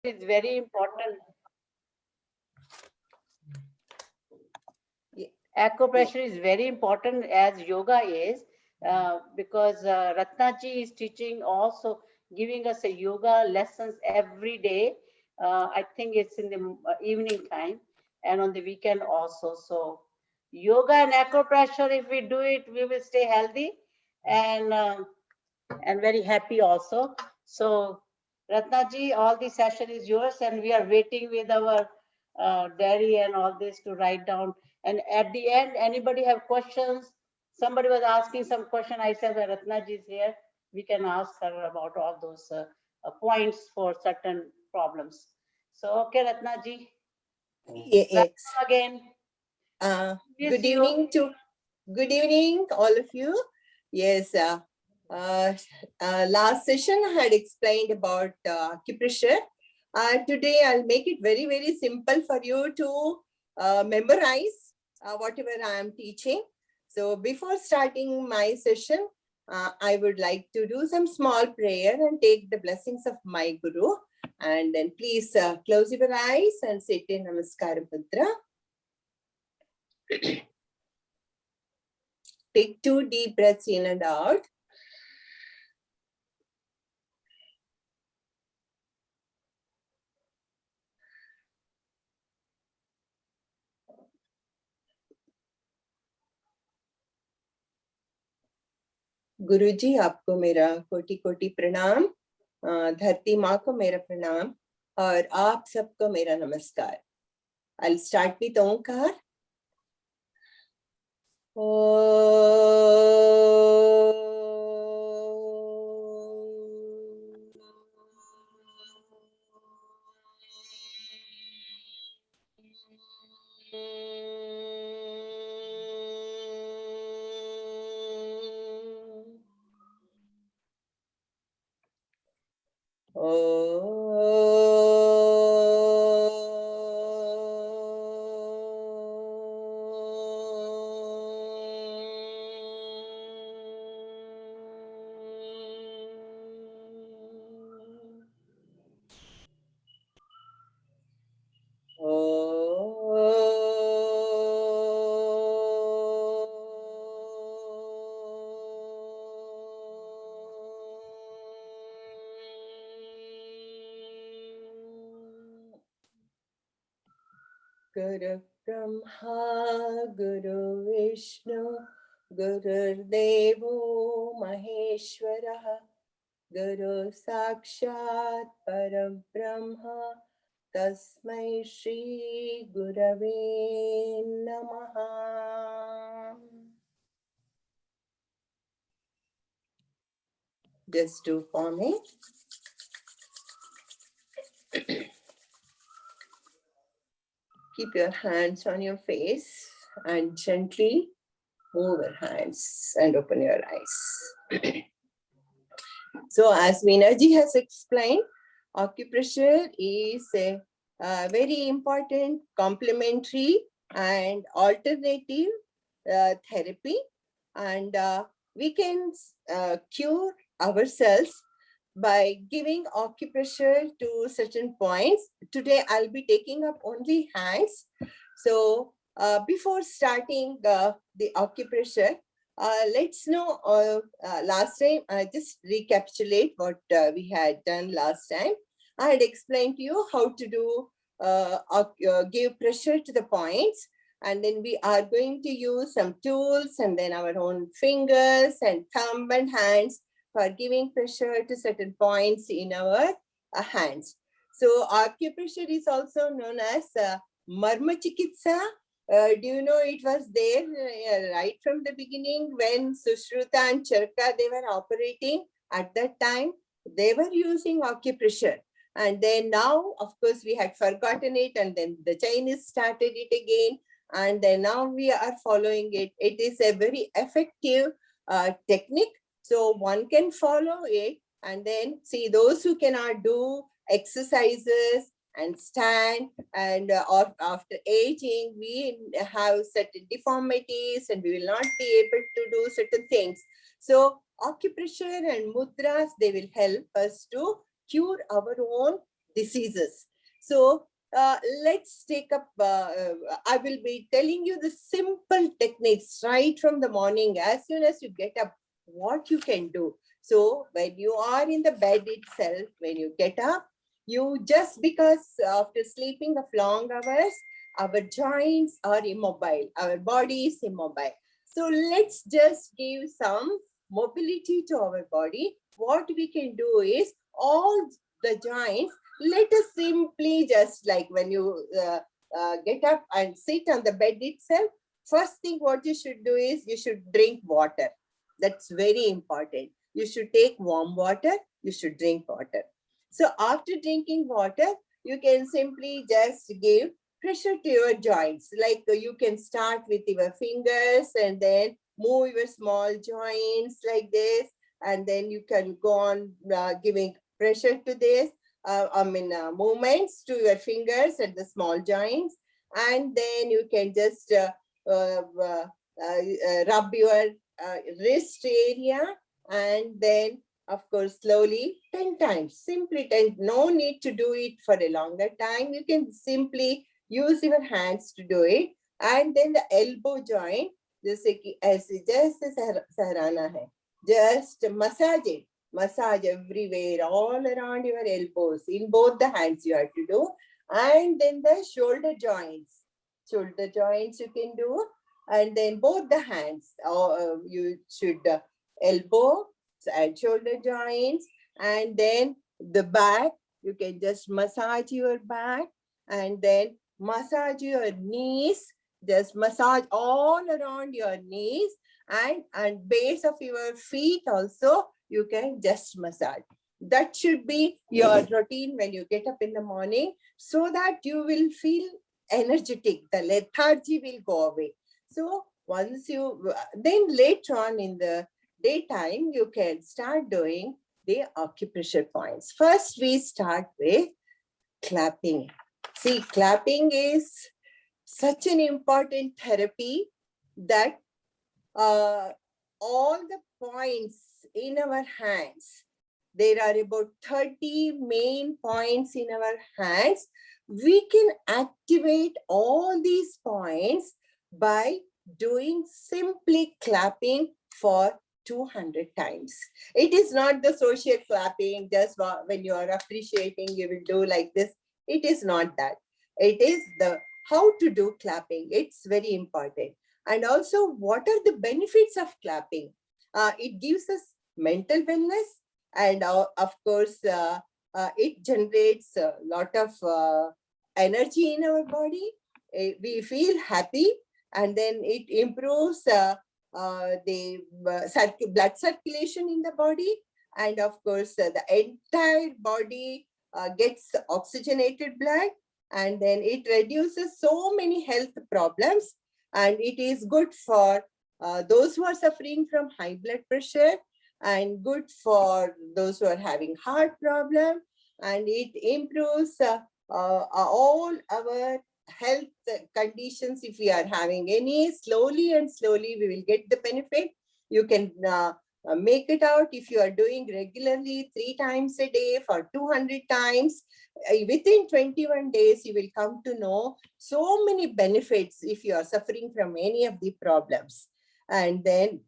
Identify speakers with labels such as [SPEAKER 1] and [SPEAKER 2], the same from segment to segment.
[SPEAKER 1] is very important. Acupressure is very important as yoga is, because Ratnaji is teaching also, giving us a yoga lessons every day. I think it's in the evening time and on the weekend also. So yoga and acupressure, if we do it, we will stay healthy and very happy also. So Ratnaji, all the session is yours, and we are waiting with our diary and all this to write down. And at the end, anybody have questions? Somebody was asking some question. I said that Ratnaji is here. We can ask her about all those points for certain problems. So, okay, Ratnaji.
[SPEAKER 2] Yes.
[SPEAKER 1] Welcome again.
[SPEAKER 2] Good evening good evening, all of you. Yes. Last session I had explained about acupressure. Today I'll make it very, very simple for you to memorize whatever I am teaching. So before starting my session, I would like to do some small prayer and take the blessings of my Guru. And then please close your eyes and sit in Namaskara Mudra. Take 2 deep breaths in and out. गुरुजी आपको मेरा कोटि कोटि प्रणाम, धरती माँ को मेरा प्रणाम और आप सबको मेरा नमस्कार. I'll start with Onkar. Guru Brahma, Guru Vishnu, Guru Devo Maheshwara, Guru Sakshat Param Brahma, Tasmai Shri Gurave Namaha. Just do for me. Keep your hands on your face and gently move your hands and open your eyes. So as Veena-ji has explained, acupressure is a very important complementary and alternative therapy, and we can cure ourselves by giving acupressure to certain points. Today I'll be taking up only hands. So before starting the acupressure, let's know last time, just recapitulate what we had done last time. I had explained to you how to do give pressure to the points, and then we are going to use some tools and then our own fingers and thumb and hands for giving pressure to certain points in our hands. So acupressure is also known as Marma Chikitsa. Do you know it was there right from the beginning when Sushruta and Charka, they were operating at that time, they were using acupressure. And then now, of course, we had forgotten it, and then the Chinese started it again, and then now we are following it. It is a very effective technique. So one can follow it, and then see those who cannot do exercises and stand, and or after aging, we have certain deformities and we will not be able to do certain things. So acupressure and mudras, they will help us to cure our own diseases. So let's take up, I will be telling you the simple techniques right from the morning. As soon as you get up, what you can do. So when you are in the bed itself, when you get up, you just, because after sleeping of long hours, our joints are immobile, our body is immobile. So let's just give some mobility to our body. What we can do is all the joints, let us simply just like when you get up and sit on the bed itself, first thing what you should do is you should drink water. That's very important. You should take warm water, you should drink water. So after drinking water, you can simply just give pressure to your joints. Like you can start with your fingers and then move your small joints like this. And then you can go on giving pressure to this, movements to your fingers and the small joints. And then you can just rub your wrist area, and then of course slowly 10 times, simply 10. No need to do it for a longer time. You can simply use your hands to do it. And then the elbow joint, just Saharana hai, just massage it. Massage everywhere, all around your elbows, in both the hands you have to do. And then the shoulder joints you can do. And then both the hands, you should elbow and shoulder joints. And then the back, you can just massage your back. And then massage your knees, just massage all around your knees. And base of your feet also, you can just massage. That should be your routine when you get up in the morning, so that you will feel energetic. The lethargy will go away. So once you, then later on in the daytime, you can start doing the acupressure points. First, we start with clapping. See, clapping is such an important therapy that all the points in our hands, there are about 30 main points in our hands. We can activate all these points by doing simply clapping for 200 times. It is not the social clapping, just when you are appreciating, you will do like this. It is not that. It is the how to do clapping. It's very important. And also, what are the benefits of clapping? It gives us mental wellness, and of course, it generates a lot of energy in our body. We feel happy, and then it improves the blood circulation in the body. And of course, the entire body gets oxygenated blood, and then it reduces so many health problems. And it is good for those who are suffering from high blood pressure, and good for those who are having heart problem. And it improves all our health conditions. If we are having any, slowly and slowly we will get the benefit. You can make it out if you are doing regularly 3 times a day for 200 times. Within 21 days, you will come to know so many benefits if you are suffering from any of the problems. And then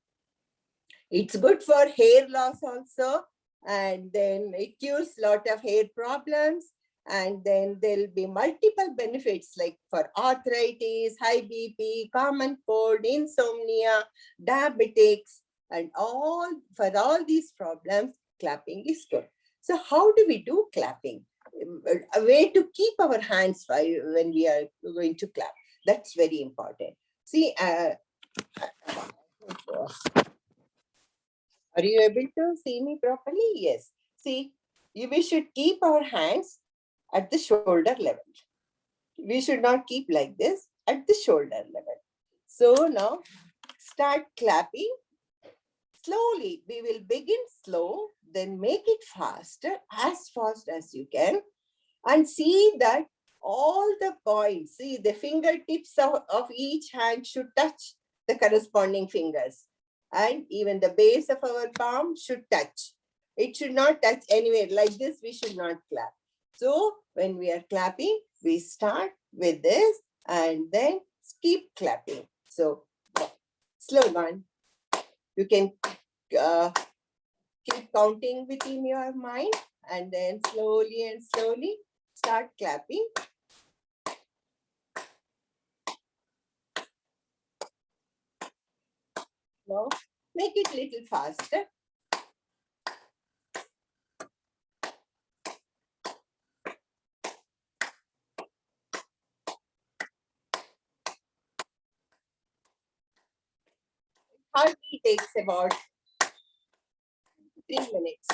[SPEAKER 2] it's good for hair loss also. And then it cures a lot of hair problems. And then there'll be multiple benefits like for arthritis, high BP, common cold, insomnia, diabetics, and for all these problems, clapping is good. So how do we do clapping? A way to keep our hands when we are going to clap. That's very important. See, are you able to see me properly? Yes. See, we should keep our hands at the shoulder level. We should not keep like this, at the shoulder level. So now start clapping. Slowly, we will begin slow, then make it faster, as fast as you can. And see that all the points, see the fingertips of each hand should touch the corresponding fingers. And even the base of our palm should touch. It should not touch anywhere. Like this, we should not clap. So when we are clapping, we start with this and then keep clapping. So slow one. You can keep counting within your mind and then slowly and slowly start clapping. Now make it little faster. Hardly takes about 3 minutes.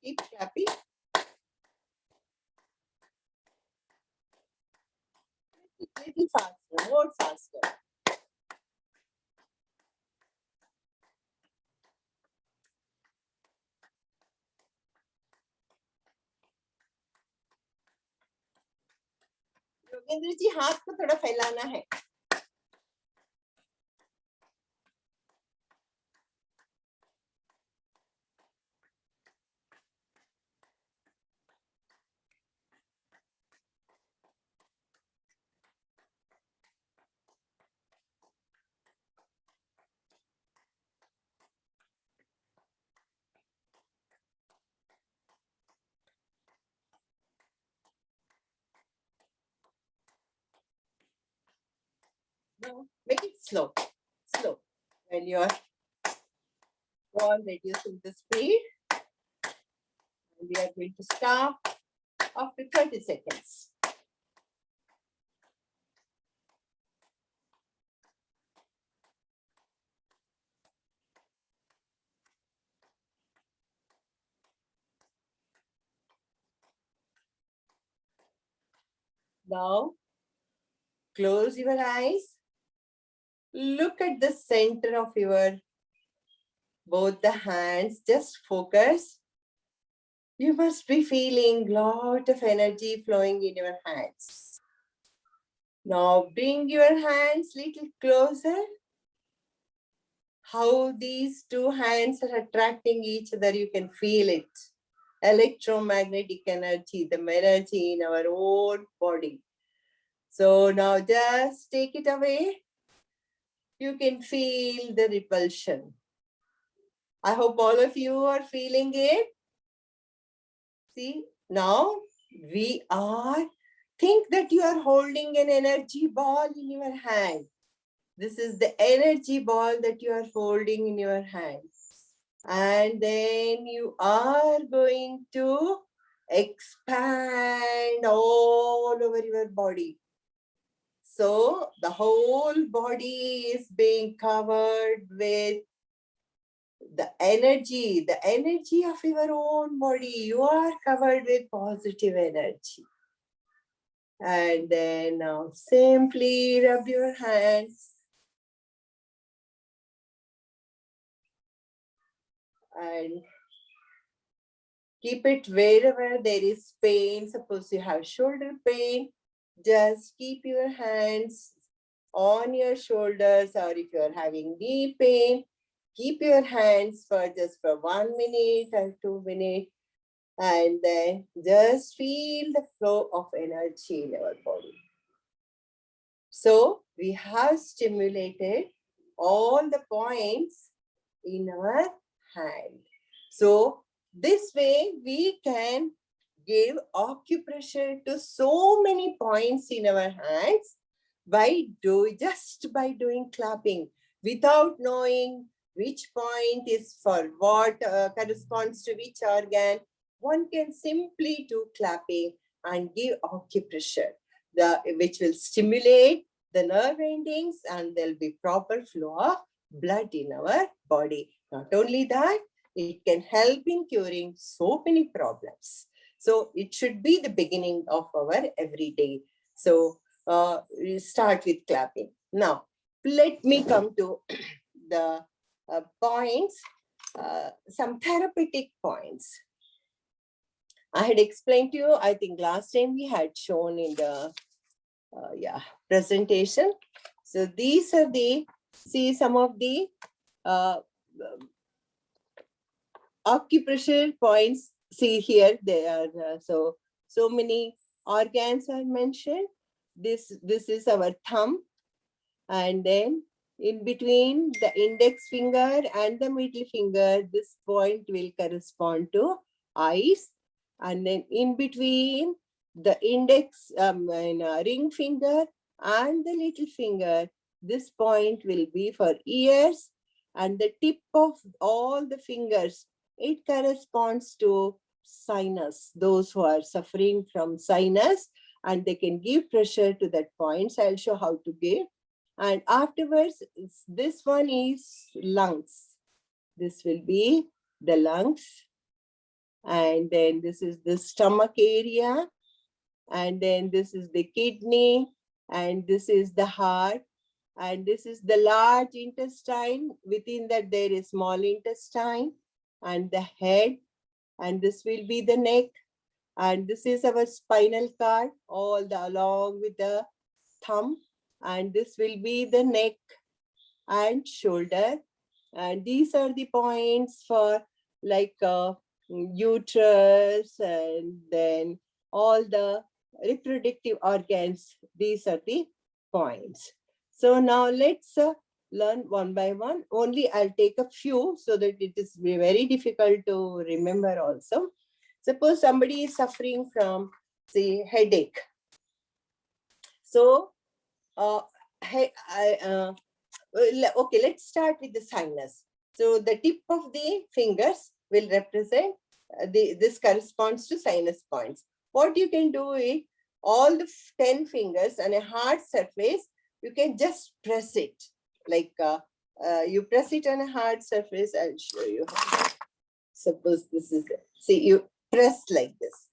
[SPEAKER 2] Keep clapping. Little faster, more faster. Yogendra ji हाथ को थोड़ा फैलाना है. No, make it slow, slow. When you are reducing the speed, we are going to stop after 20 seconds. Now, close your eyes. Look at the center of your both the hands. Just focus. You must be feeling lot of energy flowing in your hands. Now bring your hands little closer. How these two hands are attracting each other, you can feel it. Electromagnetic energy, the energy in our own body. So now just take it away. You can feel the repulsion. I hope all of you are feeling it. See, now think that you are holding an energy ball in your hand. This is the energy ball that you are holding in your hand. And then you are going to expand all over your body. So the whole body is being covered with the energy of your own body. You are covered with positive energy. And then now simply rub your hands and keep it wherever there is pain. Suppose you have shoulder pain, just keep your hands on your shoulders, or if you are having knee pain, keep your hands for just for 1 minute or 2 minutes, and then just feel the flow of energy in our body. So we have stimulated all the points in our hand. So this way we can give acupressure to so many points in our hands just by doing clapping without knowing which point is for what, corresponds to which organ. One can simply do clapping and give acupressure, which will stimulate the nerve endings, and there'll be proper flow of blood in our body. Not only that, it can help in curing so many problems. So it should be the beginning of our everyday. So we start with clapping. Now, let me come to the points, some therapeutic points. I had explained to you, I think last time we had shown in the presentation. So these are some of the acupressure points see here, there are so many organs are mentioned. This is our thumb, and then in between the index finger and the middle finger, this point will correspond to eyes, and then in between the index ring finger and the little finger, this point will be for ears, and the tip of all the fingers, it corresponds to sinus, those who are suffering from sinus, and they can give pressure to that points. I'll show how to give. And afterwards, this one is lungs. This will be the lungs. And then this is the stomach area. And then this is the kidney. And this is the heart. And this is the large intestine. Within that, there is small intestine and the head. And this will be the neck. And this is our spinal cord, all the along with the thumb. And this will be the neck and shoulder. And these are the points for like uterus, and then all the reproductive organs. These are the points. So now let's learn one by one. Only I'll take a few so that it is very difficult to remember also. Suppose somebody is suffering from, say, headache. So, okay, let's start with the sinus. So the tip of the fingers will represent, this corresponds to sinus points. What you can do is, all the 10 fingers on a hard surface, you can just press it. Like you press it on a hard surface. I'll show you. Suppose this is, see, you press like this.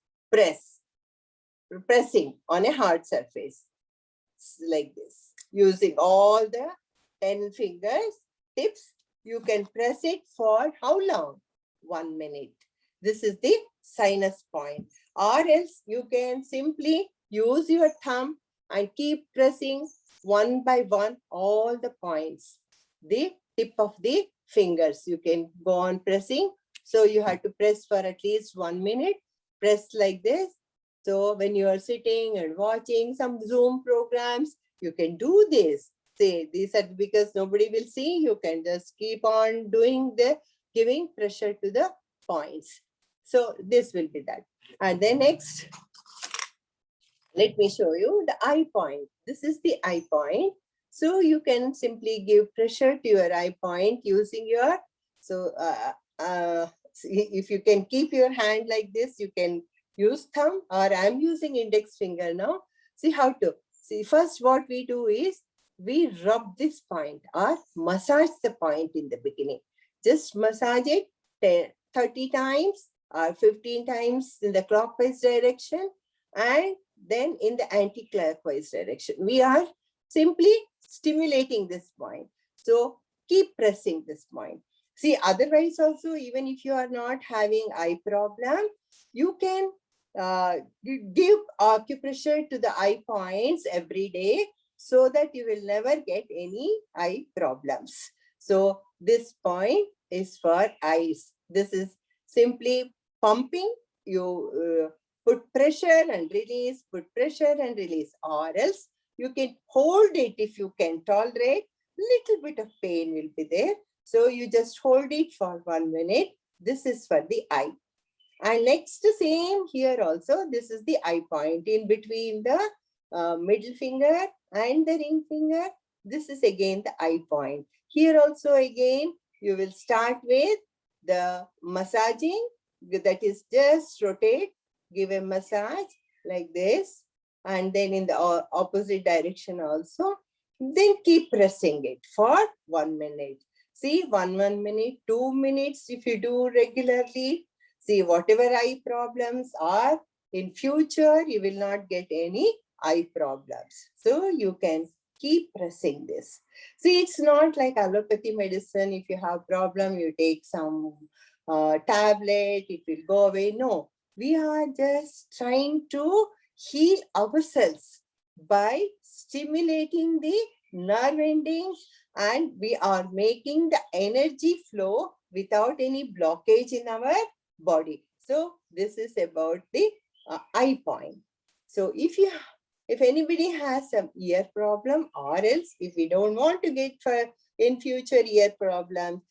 [SPEAKER 2] Pressing on a hard surface. Like this. Using all the 10 fingers, tips, you can press it for how long? 1 minute. This is the sinus point. Or else you can simply use your thumb and keep pressing one by one all the points. The tip of the fingers, you can go on pressing. So you have to press for at least 1 minute. Press like this. So when you are sitting and watching some Zoom programs, you can do this. Say these are, because nobody will see, you can just keep on doing the giving pressure to the points. So this will be that. And then next, let me show you the eye point. This is the eye point. So you can simply give pressure to your eye point using your, so if you can keep your hand like this, you can use thumb, or I'm using index finger now. See how to, see, first what we do is, we rub this point or massage the point in the beginning. Just massage it 30 times or 15 times in the clockwise direction, and then in the anti-clockwise direction. We are simply stimulating this point. So keep pressing this point. See, otherwise also, even if you are not having eye problem, you can give acupressure to the eye points every day, so that you will never get any eye problems. So this point is for eyes. This is simply pumping. You put pressure and release, put pressure and release, or else you can hold it if you can tolerate. Little bit of pain will be there. So you just hold it for 1 minute. This is for the eye. And next, same here also, this is the eye point in between the middle finger and the ring finger. This is again the eye point. Here also again, you will start with the massaging, that is just rotate, give a massage like this, and then in the opposite direction also. Then keep pressing it for 1 minute. See, 1 minute, 2 minutes if you do regularly. See, whatever eye problems are, in future, you will not get any eye problems. So you can keep pressing this. See, it's not like allopathy medicine. If you have problem, you take some tablet, it will go away. No, we are just trying to heal ourselves by stimulating the nerve endings, and we are making the energy flow without any blockage in our body. So this is about the eye point. So if anybody has some ear problem, or else if we don't want to get for in future ear problem,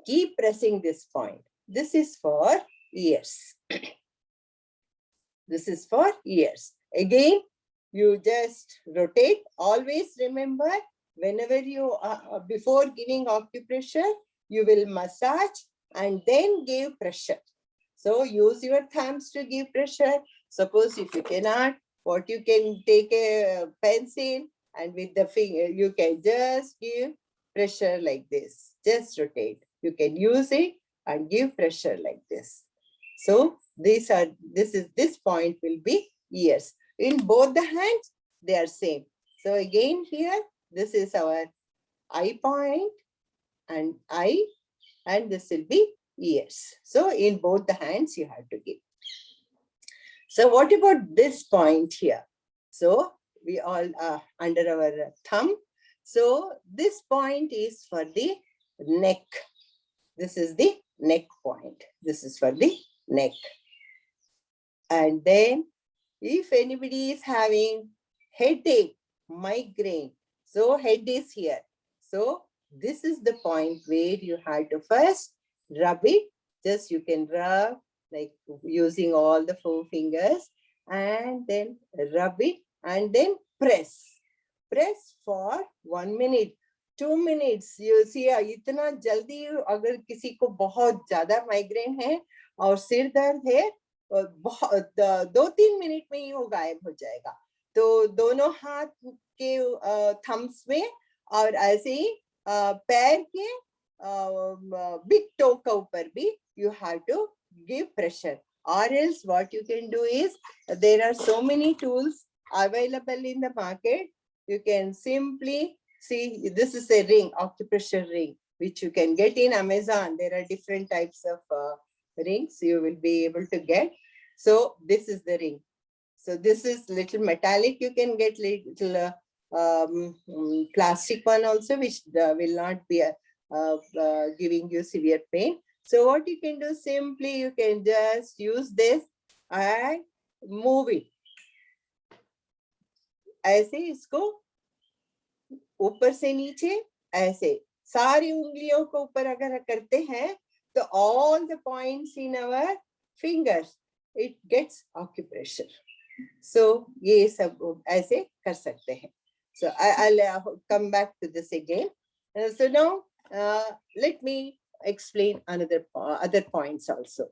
[SPEAKER 2] keep pressing this point. This is for ears. This is for ears. Again, you just rotate. Always remember, whenever you before giving acupressure, you will massage and then give pressure. So use your thumbs to give pressure. Suppose if you cannot, what you can take a pencil and with the finger, you can just give pressure like this. Just rotate. You can use it and give pressure like this. So this point will be ears. In both the hands, they are same. So again here, this is our eye point and eye, and this will be ears. So in both the hands, you have to give. So what about this point here? So we all are under our thumb. So this point is for the neck. This is the neck point. This is for the neck. And then if anybody is having headache, migraine, so head is here. So this is the point where you have to first rub it. Just you can rub like using all the 4 fingers and then rub it and then press. Press for 1 minute, 2 minutes. You see, इतना जल्दी अगर किसी को बहुत ज्यादा migraine है और सिर दर्द है, 2-3 मिनट में ही वो गायब हो जाएगा. तो दोनों हाथ के थम्स में और ऐसे ही पैर के बिग टो के ऊपर भी you have to give pressure. Or else what you can do is, there are so many tools available in the market. You can simply see, this is a ring, acupressure ring, which you can get in Amazon. There are different types of rings you will be able to get. So this is the ring. So this is little metallic. You can get little plastic one also, which will not be giving you severe pain. So what you can do, simply you can just use this and move it. ऐसे इसको ऊपर से नीचे ऐसे सारी उंगलियों को ऊपर अगर करते हैं तो all the points in our fingers, it gets acupressure. So ये सब ऐसे कर सकते हैं. So I'll come back to this again. So now let me explain other points also.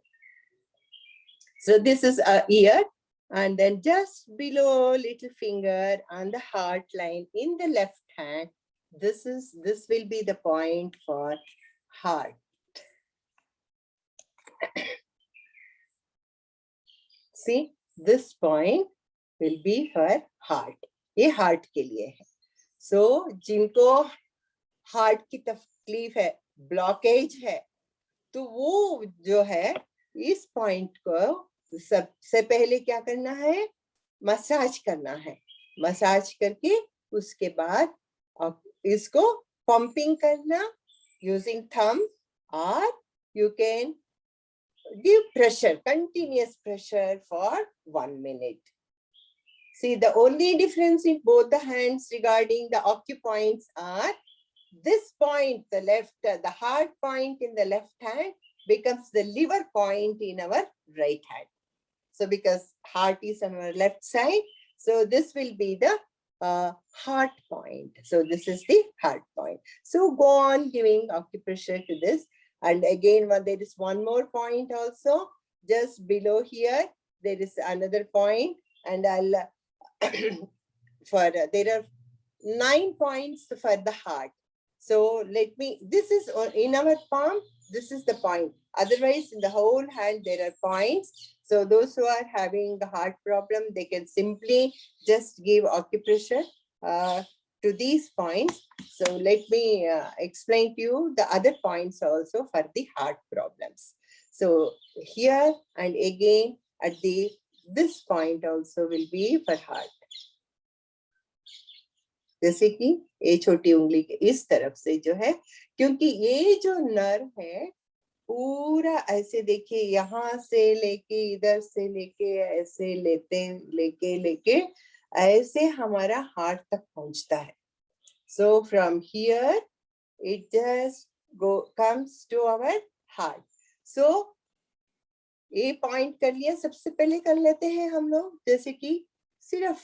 [SPEAKER 2] So this is a ear, and then just below little finger on the heart line in the left hand, this will be the point for heart. See, this point will be for heart. ये heart के लिए है. So जिनको heart की तकलीफ है, blockage है, तो वो जो है इस point को सबसे पहले क्या करना है, मसाज करना है. मसाज करके उसके बाद इसको pumping करना using thumb, or you can give pressure, continuous pressure for 1 minute. See, the only difference in both the hands regarding the acupoints are this point, the left, the heart point in the left hand becomes the liver point in our right hand. So because heart is on our left side, so this will be the heart point. So this is the heart point. So go on giving acupressure to this. And again, there is one more point also. Just below here, there is another point. And I'll, there are 9 points for the heart. So this is in our palm, this is the point. Otherwise, in the whole hand, there are points. So those who are having the heart problem, they can simply just give acupressure to these points. So let me explain to you the other points also for the heart problems. So here and again at this point also will be for heart. जैसे कि ये छोटी उंगली के इस तरफ से जो है, क्योंकि ये जो नर्व है पूरा ऐसे देखिए, यहाँ से लेके इधर से लेके ऐसे लेके ऐसे हमारा हार्ट तक पहुंचता है. So from here it just comes to our heart. So ये पॉइंट कर लिया. सबसे पहले कर लेते हैं हम लोग, जैसे कि सिर्फ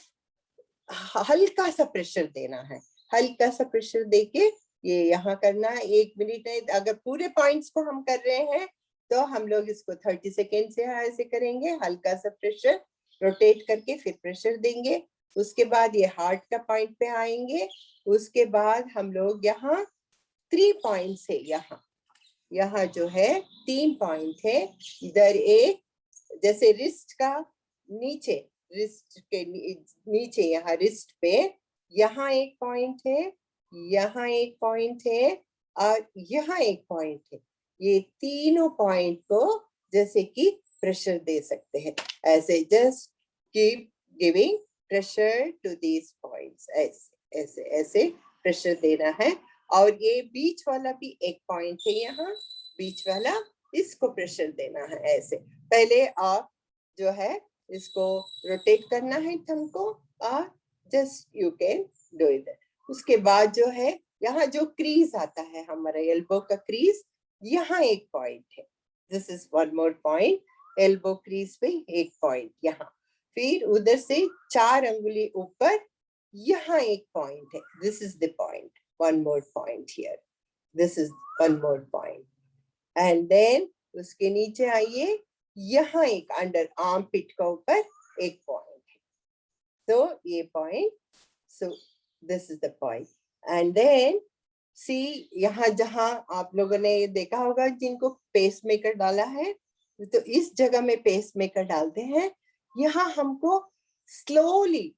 [SPEAKER 2] हल्का सा प्रेशर देना है. हल्का सा प्रेशर देके ये यहाँ करना है. 1 मिनट है. अगर पूरे पॉइंट्स को हम कर रहे हैं तो हम लोग इसको 30 सेकेंड से ऐसे करेंगे. हल्का सा प्रेशर रोटेट करके फिर प्रेशर देंगे. उसके बाद ये हार्ट का पॉइंट पे आएंगे. उसके बाद हम लोग यहाँ 3 पॉइंट्स है. यहाँ जो है 3 पॉइंट है. इधर एक, जैसे रिस्ट का नीचे, रिस्ट के नीचे यहाँ रिस्ट पे यहाँ एक पॉइंट है, यहाँ एक पॉइंट है और यहाँ एक पॉइंट है. ये तीनों पॉइंट को जैसे कि प्रेशर दे सकते हैं. ऐसे just keep giving pressure to these points. ऐसे ऐसे ऐसे प्रेशर देना है. और ये बीच वाला भी एक पॉइंट है, यहाँ बीच वाला, इसको प्रेशर देना है. ऐसे पहले आप जो है इसको रोटेट करना है थंब को, और just you can do it. उसके बाद जो है यहाँ जो क्रीज आता है हमारा एल्बो का क्रीज, यहाँ एक पॉइंट है. This is one more point. Elbow crease पे एक पॉइंट यहाँ. फिर उधर से 4 अंगुली ऊपर यहाँ एक पॉइंट है. This is the point. One more point here. This is one more point. And then उसके नीचे आइए, यहाँ एक अंडर आर्म पिट का ऊपर एक पॉइंट है. तो ये point. So this is the point. And then see, यहाँ जहाँ आप लोगों ने देखा होगा जिनको पेस मेकर डाला है, तो इस जगह में पेस मेकर डालते हैं. यहाँ हमको स्लोली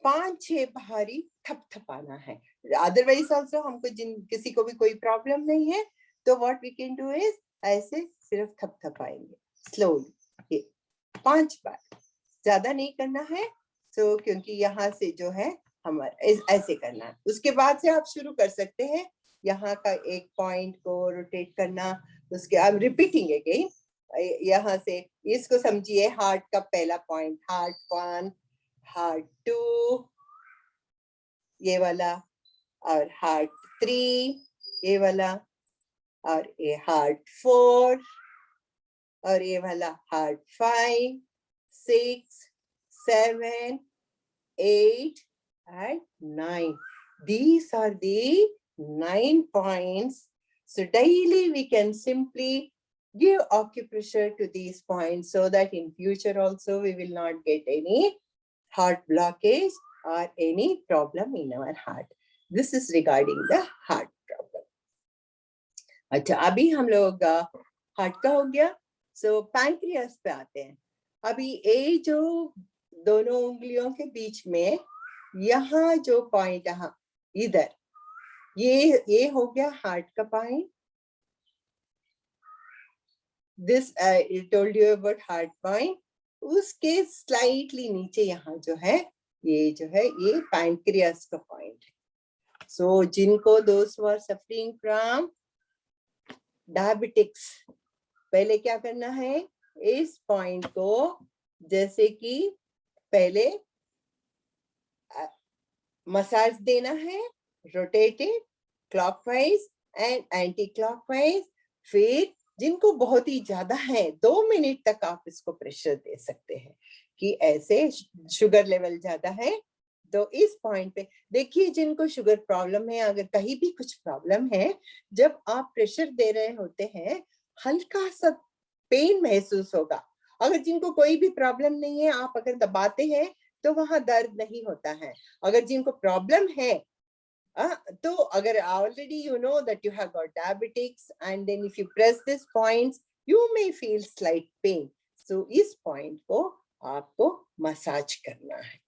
[SPEAKER 2] 5-6 भारी थपथपाना है. अदरवाइज ऑल्सो हमको किसी को भी कोई प्रॉब्लम नहीं है तो what we can do is ऐसे सिर्फ थपथपाएंगे स्लोली. ये 5 बार, ज्यादा नहीं करना है. सो क्योंकि यहाँ से जो है हमारा ऐसे करना है. उसके बाद से आप शुरू कर सकते हैं यहाँ का एक पॉइंट को रोटेट करना. उसके अब रिपीटिंग अगेन. यहाँ से इसको समझिए हार्ट का पहला पॉइंट. हार्ट 1, हार्ट 2, ये वाला, और हार्ट 3, ये वाला, और ये हार्ट 4, और ये वाला heart 5, 6, 7, 8 and 9. These are the 9 points. So daily we can simply give acupressure to these points so that in future also we will not get any heart blockage or any problem in our heart. This is regarding the heart problem. अच्छा, अभी हम लोग heart का हो गया. सो pancreas पे आते हैं. अभी ये जो दोनों उंगलियों के बीच में यहाँ जो पॉइंट, यहाँ इधर, ये हो गया हार्ट का point. This I told you about heart point. उसके स्लाइटली नीचे यहाँ जो है ये पैंक्रियास का पॉइंट है. सो जिनको दोस्त who are suffering from diabetics, पहले क्या करना है, इस पॉइंट को जैसे कि पहले मसाज देना है, rotated clockwise and anti clockwise. फिर जिनको बहुत ही ज्यादा है 2 मिनट तक आप इसको प्रेशर दे सकते हैं कि ऐसे शुगर लेवल ज्यादा है तो इस पॉइंट पे देखिए. जिनको शुगर प्रॉब्लम है, अगर कहीं भी कुछ प्रॉब्लम है, जब आप प्रेशर दे रहे होते हैं हल्का सा पेन महसूस होगा. अगर जिनको कोई भी प्रॉब्लम नहीं है, आप अगर दबाते हैं तो वहां दर्द नहीं होता है. अगर जिनको प्रॉब्लम है तो अगर already you know that you have got diabetics and then if you press this points you may feel slight pain. So इस पॉइंट को आपको मसाज करना है.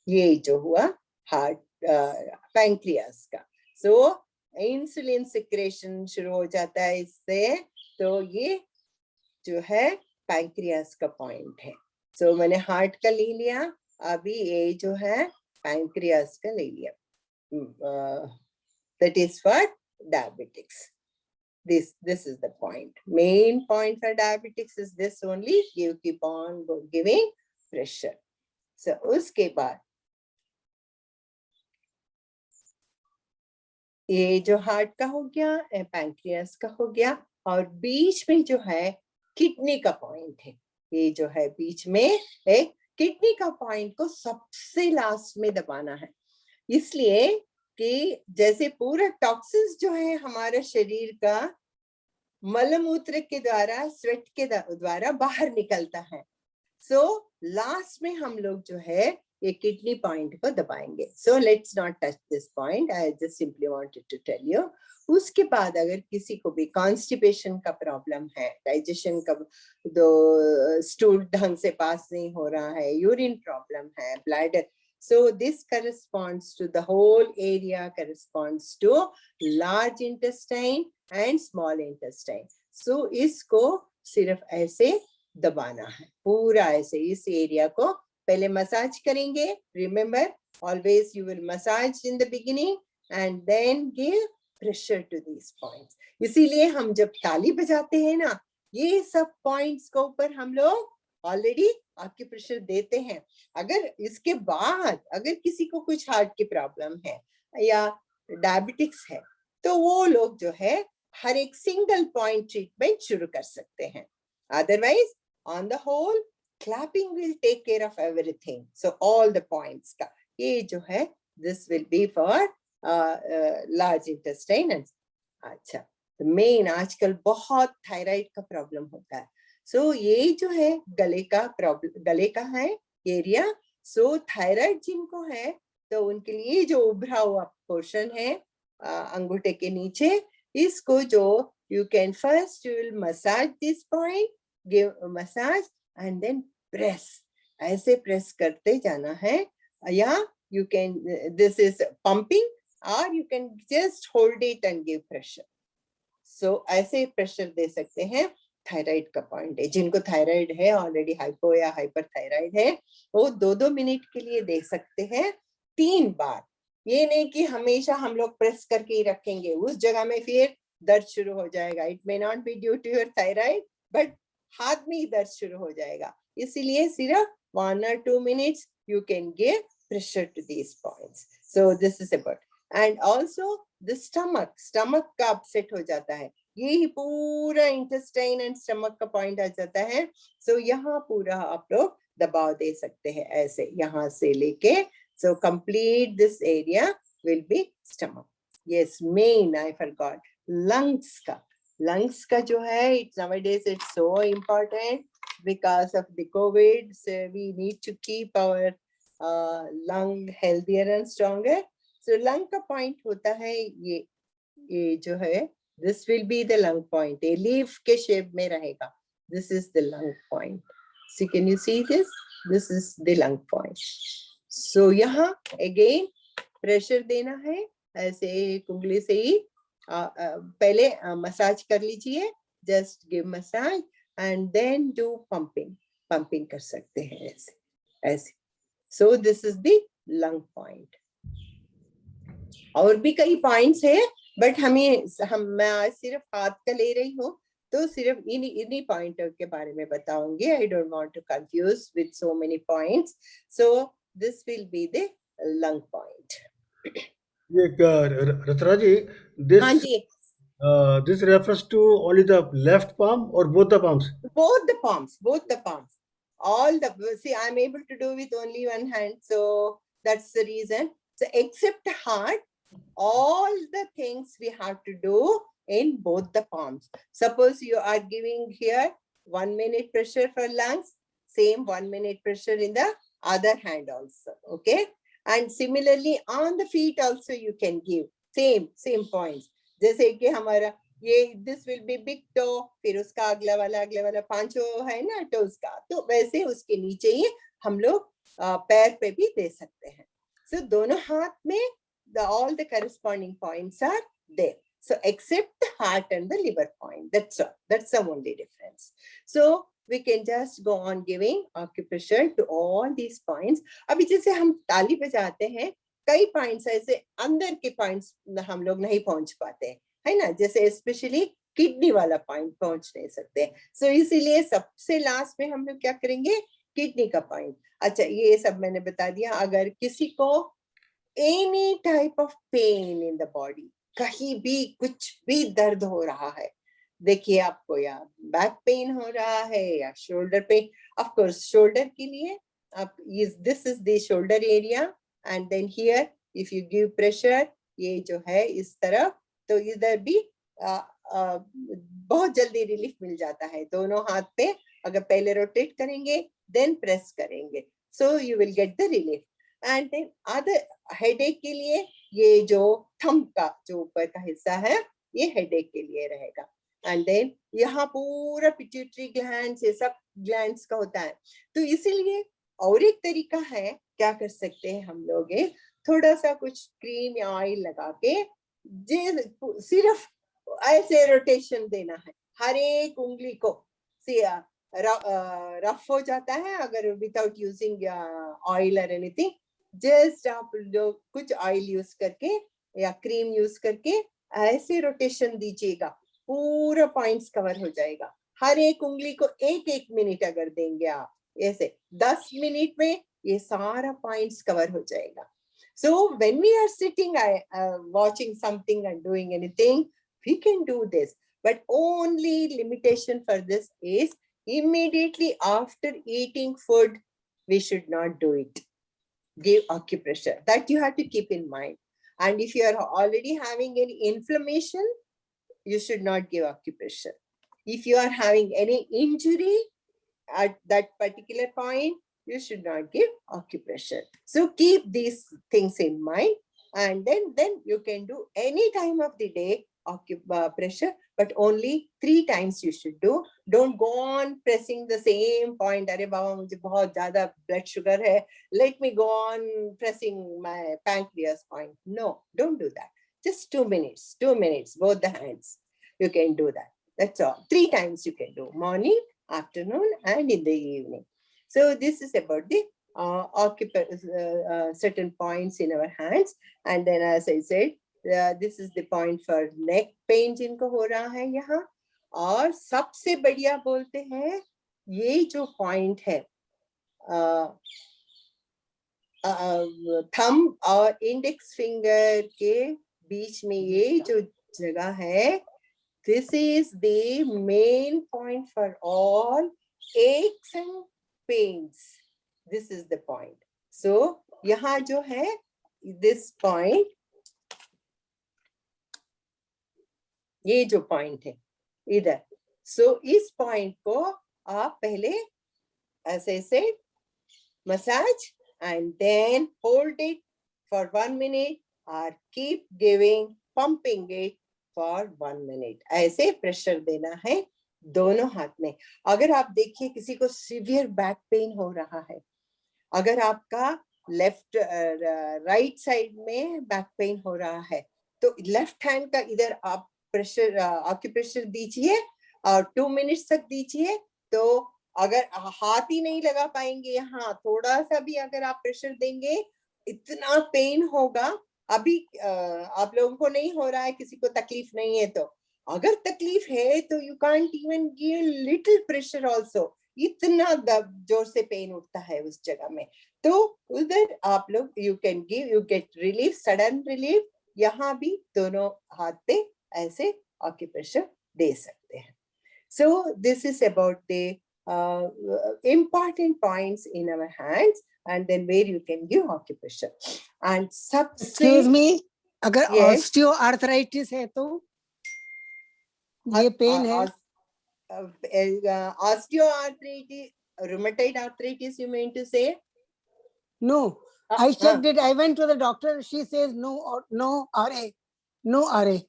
[SPEAKER 2] ये जो हुआ हार्ट पैंक्रियास का. सो इंसुलिन सिक्रेशन शुरू हो जाता है इससे. तो ये जो है पैंक्रियास का पॉइंट है. सो मैंने हार्ट का ले लिया, अभी ये जो है पैंक्रियास का ले लिया. That is for diabetics. This is the point. Main point for diabetics is this only. You keep on giving pressure. So उसके बाद ये जो हार्ट का हो गया, पैंक्रियास का हो गया, और बीच में जो है किडनी का पॉइंट है. ये जो है बीच में है किडनी का पॉइंट को सबसे लास्ट में दबाना है, इसलिए कि जैसे पूरा टॉक्सिन्स जो है हमारे शरीर का मलमूत्र के द्वारा, स्वेट के द्वारा बाहर निकलता है. सो लास्ट में हम लोग जो है ये किडनी पॉइंट को दबाएंगे. So let's not touch this point, I just simply wanted to tell you. उसके बाद अगर किसी को भी कॉन्स्टिपेशन का प्रॉब्लम है, डाइजेशन का दो स्टूल ढंग से पास नहीं हो रहा है, यूरिन प्रॉब्लम है, bladder, so this corresponds to the whole area, corresponds to large intestine and small intestine. So इसको सिर्फ ऐसे दबाना है, पूरा ऐसे इस एरिया को पहले मसाज करेंगे. Remember, always you will massage in the beginning and then give pressure to these points. इसीलिए हम जब ताली बजाते हैं ना, ये सब points को ऊपर हम लोग ऑलरेडी आक्यूप्रेशर देते हैं. अगर इसके बाद अगर किसी को कुछ हार्ट की प्रॉब्लम है या डायबिटिक्स है, तो वो लोग जो है हर एक सिंगल पॉइंट ट्रीटमेंट शुरू कर सकते हैं. Otherwise on the whole clapping will take care of everything. So all the points का ये जो है this will be for large intestine. अच्छा, मेन आजकल बहुत थायराइड का प्रॉब्लम होता है. सो ये जो है गले का प्रॉब्लम, गले का है एरिया. सो थायराइड जिनको है तो उनके लिए जो उभरा हुआ पोर्शन है अंगूठे के नीचे, इसको जो you can first you will massage this point, give massage and then press. ऐसे प्रेस करते जाना है, या you can this is pumping और you can just hold it and give pressure. So ऐसे प्रेशर दे सकते हैं. थायराइड का पॉइंट है, जिनको थायराइड है ऑलरेडी, हाइपो या हाइपर थायराइड है, वो 2-2 मिनट के लिए दे सकते हैं 3 बार. ये नहीं कि हमेशा हम लोग प्रेस करके ही रखेंगे, उस जगह में फिर दर्द शुरू हो जाएगा. It may not be due to your thyroid, but हाथ में ही दर्द शुरू हो जाएगा. इसीलिए सिर्फ 1 or 2 minutes you can give pressure to these points. So this is about. And also the stomach का अपसेट हो जाता है, यही पूरा इंटेस्टाइन एंड स्टमक का पॉइंट आ जाता है. सो यहाँ पूरा आप लोग दबाव दे सकते हैं ऐसे, यहाँ से लेके. So complete this area will be stomach. Yes, main I forgot, lungs का जो है it's nowadays it's so important because of the COVID. So we need to keep our lung healthier and stronger. So lung का point होता है ये जो है, this will be the lung point. A leaf के shape में रहेगा. This is the lung point. So can you see this? This is the lung point. So यहाँ again pressure देना है ऐसे कुंगली से ही. पहले मसाज कर लीजिए, just give massage and then do pumping कर सकते हैं ऐसे. So this is the lung point. और भी कई पॉइंट्स है, बट मैं आज सिर्फ हाथ का ले रही हूँ, तो सिर्फ इन्हीं पॉइंटों के बारे में बताऊंगी. I don't want to confuse with so many points. So this will be the lung point.
[SPEAKER 3] ये रत्ना जी,
[SPEAKER 2] हाँ जी,
[SPEAKER 3] this refers to only the left palm or both the palms?
[SPEAKER 2] both the palms. All the, see, I'm able to do with only one hand, so that's the reason. So except heart, all the things we have to do in both the palms. Suppose you are giving here 1 minute pressure for lungs, same 1 minute pressure in the other hand also. Okay, and similarly on the feet also you can give same points. जैसे कि हमारा ये this will be big toe, फिर उसका अगला वाला 5 है ना toes का, तो वैसे उसके नीचे ही हम लोग पैर पे भी दे सकते हैं. So दोनों हाथ में all the corresponding points are there. So except the heart and the liver point, that's all. That's the only difference. So we can just go on giving acupressure to all these points. अभी जैसे हम ताली बजाते हैं, कई points ऐसे अंदर के पॉइंट्स हम लोग नहीं पहुंच पाते हैं, है ना. जैसे स्पेशली किडनी वाला पॉइंट पहुंच नहीं सकते। सो इसीलिए सबसे लास्ट में हम लोग क्या करेंगे, किडनी का पॉइंट। अच्छा, ये सब मैंने बता दिया। अगर किसी को any type of pain in the body, कहीं भी कुछ भी दर्द हो रहा है, देखिए आपको या बैक पेन हो रहा है या shoulder pain, of course shoulder के लिए आप this is the shoulder area, and then here if you give pressure, ये जो है इस तरफ, तो इधर भी बहुत जल्दी रिलीफ मिल जाता है। दोनों हाथ पे अगर पहले रोटेट करेंगे देन प्रेस करेंगे, so you will get the relief. And then other headache के लिए ये जो थंब का जो ऊपर का हिस्सा है ये हेडेक के लिए रहेगा। एंड देन यहाँ पूरा पिट्यूटरी ग्लैंड्स, ये सब ग्लैंड्स का होता है। तो इसीलिए और एक तरीका है, क्या कर सकते हैं हम लोग, थोड़ा सा कुछ क्रीम या ऑयल लगा के सिर्फ ऐसे रोटेशन देना है हर एक उंगली को। रफ हो जाता है अगर विदाउट यूजिंग ऑयल और एनीथिंग, जस्ट आप लोग कुछ ऑयल यूज करके या क्रीम यूज करके ऐसे रोटेशन दीजिएगा, पूरा पॉइंट्स कवर हो जाएगा। हर एक उंगली को एक एक मिनट अगर देंगे आप, ऐसे 10 मिनट में ये सारा पॉइंट्स कवर हो जाएगा। So when we are sitting watching something and doing anything, we can do this, but only limitation for this is immediately after eating food we should not do it. Give acupressure, that you have to keep in mind. And if you are already having any inflammation, you should not give acupressure. If you are having any injury at that particular point, you should not give acupressure. So keep these things in mind, and then you can do any time of the day acupressure, but only 3 times you should do. Don't go on pressing the same point. Arey baba, mujhe bahut zyada blood sugar hai, let me go on pressing my pancreas point. No, don't do that. Just 2 minutes, both the hands. You can do that. That's all. 3 times you can do, morning, afternoon, and in the evening. So this is about the certain points in our hands. And then as I said, this is the point for neck pain जिनको हो रहा है यहाँ। और सबसे बढ़िया बोलते हैं ये जो point है thumb और index finger के बीच में ये जो जगह है, this is the main point for all aches and pains. This is the point. So यहाँ जो है this point, ये जो point है इधर, so इस point को आप पहले ऐसे से massage and then hold it for 1 minute or keep pumping it for 1 minute. ऐसे pressure देना है दोनों हाथ में। अगर आप देखिए किसी को सीवियर बैक पेन हो रहा है, अगर आपका लेफ्ट राइट साइड में बैक पेन हो रहा है, तो लेफ्ट हैंड का इधर आप प्रेशर आक्यूप्रेशर दीजिए और 2 मिनट्स तक दीजिए। तो अगर हाथ ही नहीं लगा पाएंगे यहाँ, थोड़ा सा भी अगर आप प्रेशर देंगे इतना पेन होगा। अभी आप लोगों को नहीं हो रहा है, किसी को तकलीफ नहीं है, तो अगर तकलीफ है तो you can't even give little pressure also, इतना जोर से पेन उठता है उस जगह में। तो उधर आप लोग you can give, you get relief, sudden relief. यहाँ भी दोनों हाथ पे ऐसे आक्यूप्रेशर दे सकते हैं। So this is about the important points in our hands, and then where you can give acupressure. And
[SPEAKER 4] excuse me, अगर
[SPEAKER 2] yes,
[SPEAKER 4] ऑस्टियोआर्थराइटिस है तो ये पेन है?
[SPEAKER 2] osteoarthritis, rheumatoid arthritis, you mean to say?
[SPEAKER 4] No, I checked it. I went to the doctor. She says no, or no RA, no RA.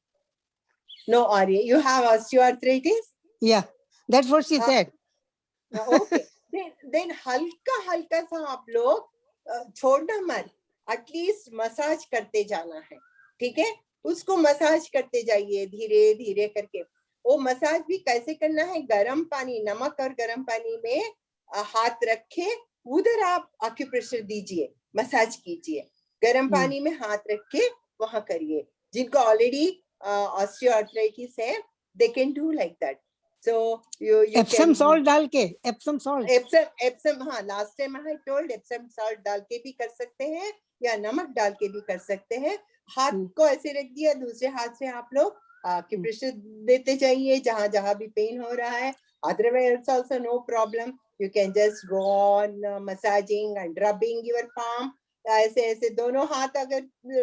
[SPEAKER 2] No RA. You have osteoarthritis?
[SPEAKER 4] Yeah, that's what she said.
[SPEAKER 2] Okay. Then हल्का सा आप लोग छोड़ना मत, at least massage करते जाना है, ठीक है? उसको मसाज करते जाइए धीरे धीरे करके। वो मसाज भी कैसे करना है, गर्म पानी, नमक और गर्म पानी में हाथ रखे, उधर आप आक्यूप्रेशर दीजिए, मसाज कीजिए। गर्म पानी में हाथ रख के वहां करिए। जिनको ऑलरेडी ऑस्टियोआर्थराइटिस है they can do like that. So you
[SPEAKER 4] Epsom
[SPEAKER 2] can
[SPEAKER 4] salt डाल के, Epsom salt.
[SPEAKER 2] Epsom हाँ, last time I told Epsom salt डाल के भी कर सकते हैं या नमक डाल के भी कर सकते हैं. हाथ को ऐसे रख दिया, दूसरे हाथ से आप लोग acupressure देते जाइए जहाँ जहाँ भी पेन हो रहा है. Otherwise also no problem. You can just go on massaging and rubbing your palm. ऐसे ऐसे दोनों हाथ अगर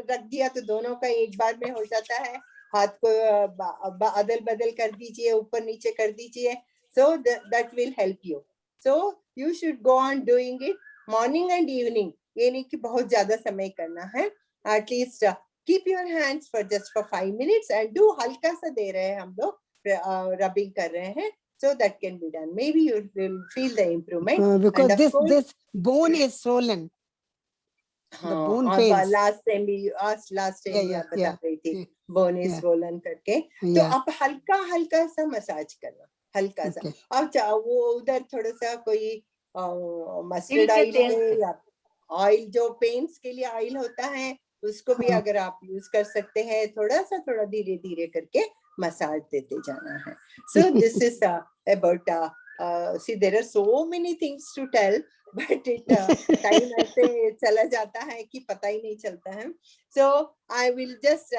[SPEAKER 2] रख दिया तो दोनों का एक बार में हो जाता है. हाथ को अदल बदल कर दीजिए, ऊपर नीचे कर दीजिए. So that will help you. So you should go on doing it morning and evening. ये नहीं कि बहुत ज्यादा समय करना है. At least keep your hands for just for 5 minutes and do हल्का सा दे रहे हैं हम लोग, rubbing कर रहे हैं. So that can be done. Maybe you will feel the improvement.
[SPEAKER 4] Because
[SPEAKER 2] And of course,
[SPEAKER 4] this bone is swollen. The bone pains.
[SPEAKER 2] last time we asked, last time
[SPEAKER 4] Yeah,
[SPEAKER 2] आप बता रही थी
[SPEAKER 4] yeah,
[SPEAKER 2] bone is
[SPEAKER 4] yeah.
[SPEAKER 2] swollen करके. तो
[SPEAKER 4] Yeah.
[SPEAKER 2] आप हल्का हल्का सा मसाज करना, हल्का सा.
[SPEAKER 4] Okay.
[SPEAKER 2] अब वो उधर थोड़ा सा कोई मस्टर्ड
[SPEAKER 1] तिल के
[SPEAKER 2] ऑयल
[SPEAKER 1] तेल
[SPEAKER 2] है
[SPEAKER 1] से।
[SPEAKER 2] या ऑयल, जो पेन्स के लिए ऑयल होता है उसको भी
[SPEAKER 4] हाँ.
[SPEAKER 2] अगर आप यूज कर सकते हैं. थोड़ा धीरे धीरे करके मसाज देते जाना है. So this is about see, there are so many things to tell, but it time ऐसे चला जाता है कि पता ही नहीं चलता है. So I will just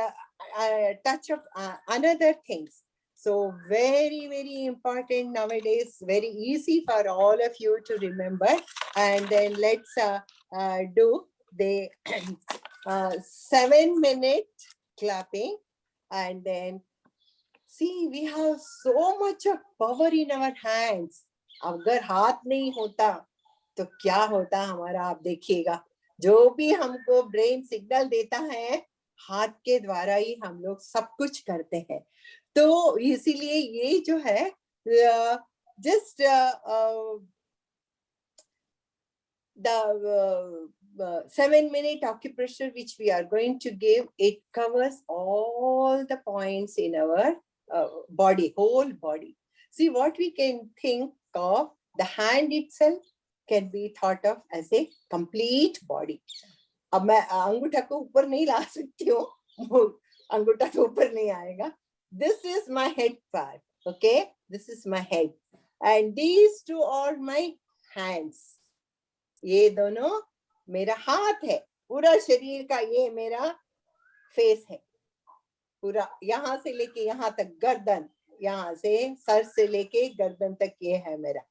[SPEAKER 2] touch up another things. So very important nowadays, very easy for all of you to remember. And then let's do the 7-minute clapping. And then see, we have so much of power in our hands. अगर हाथ नहीं होता तो क्या होता हमारा, आप देखिएगा. जो भी हमको ब्रेन सिग्नल देता है, हाथ के द्वारा ही हम लोग सब कुछ करते हैं. तो इसीलिए ये जो है just the 7-minute acupressure which we are going to give, it covers all the points in our body, whole body. See, what we can think of, the hand itself can be thought of as a complete body. अब मैं अंगूठा को ऊपर नहीं ला सकती हूँ, अंगूठा तो ऊपर नहीं आएगा. This is my head part, okay? This is my head, and these two are my hands. ये दोनों मेरा हाथ है. पूरा शरीर का ये मेरा फेस है. पूरा यहाँ से लेके यहाँ तक गर्दन, यहाँ से सर से लेके गर्दन तक ये है मेरा.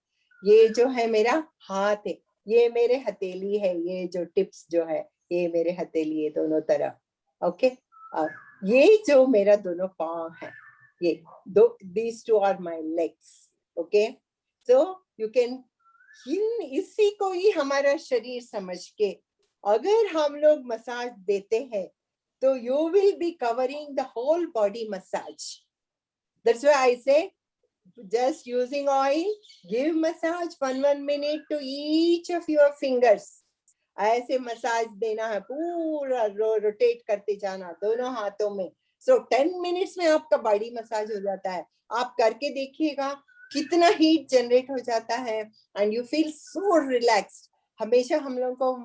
[SPEAKER 2] ये जो है मेरा हाथ है. ये मेरे हथेली है. ये जो टिप्स जो है ये मेरे हथेली है दोनों तरफ. ओके. और ये जो मेरा दोनों पाँव है, ये दो, these two are my legs. Okay. So you can, इसी को ही हमारा शरीर समझ के अगर हम लोग मसाज देते हैं तो you will be covering the whole body massage. That's why I say just using oil, give massage 1 minute to each of your fingers. ऐसे मसाज देना है, पूरा रोटेट करते जाना दोनों हाथों में. So 10 minutes में आपका बॉडी मसाज हो जाता है. आप करके देखिएगा कितना हीट जनरेट हो जाता है, and you feel so relaxed. हमेशा हम लोगों को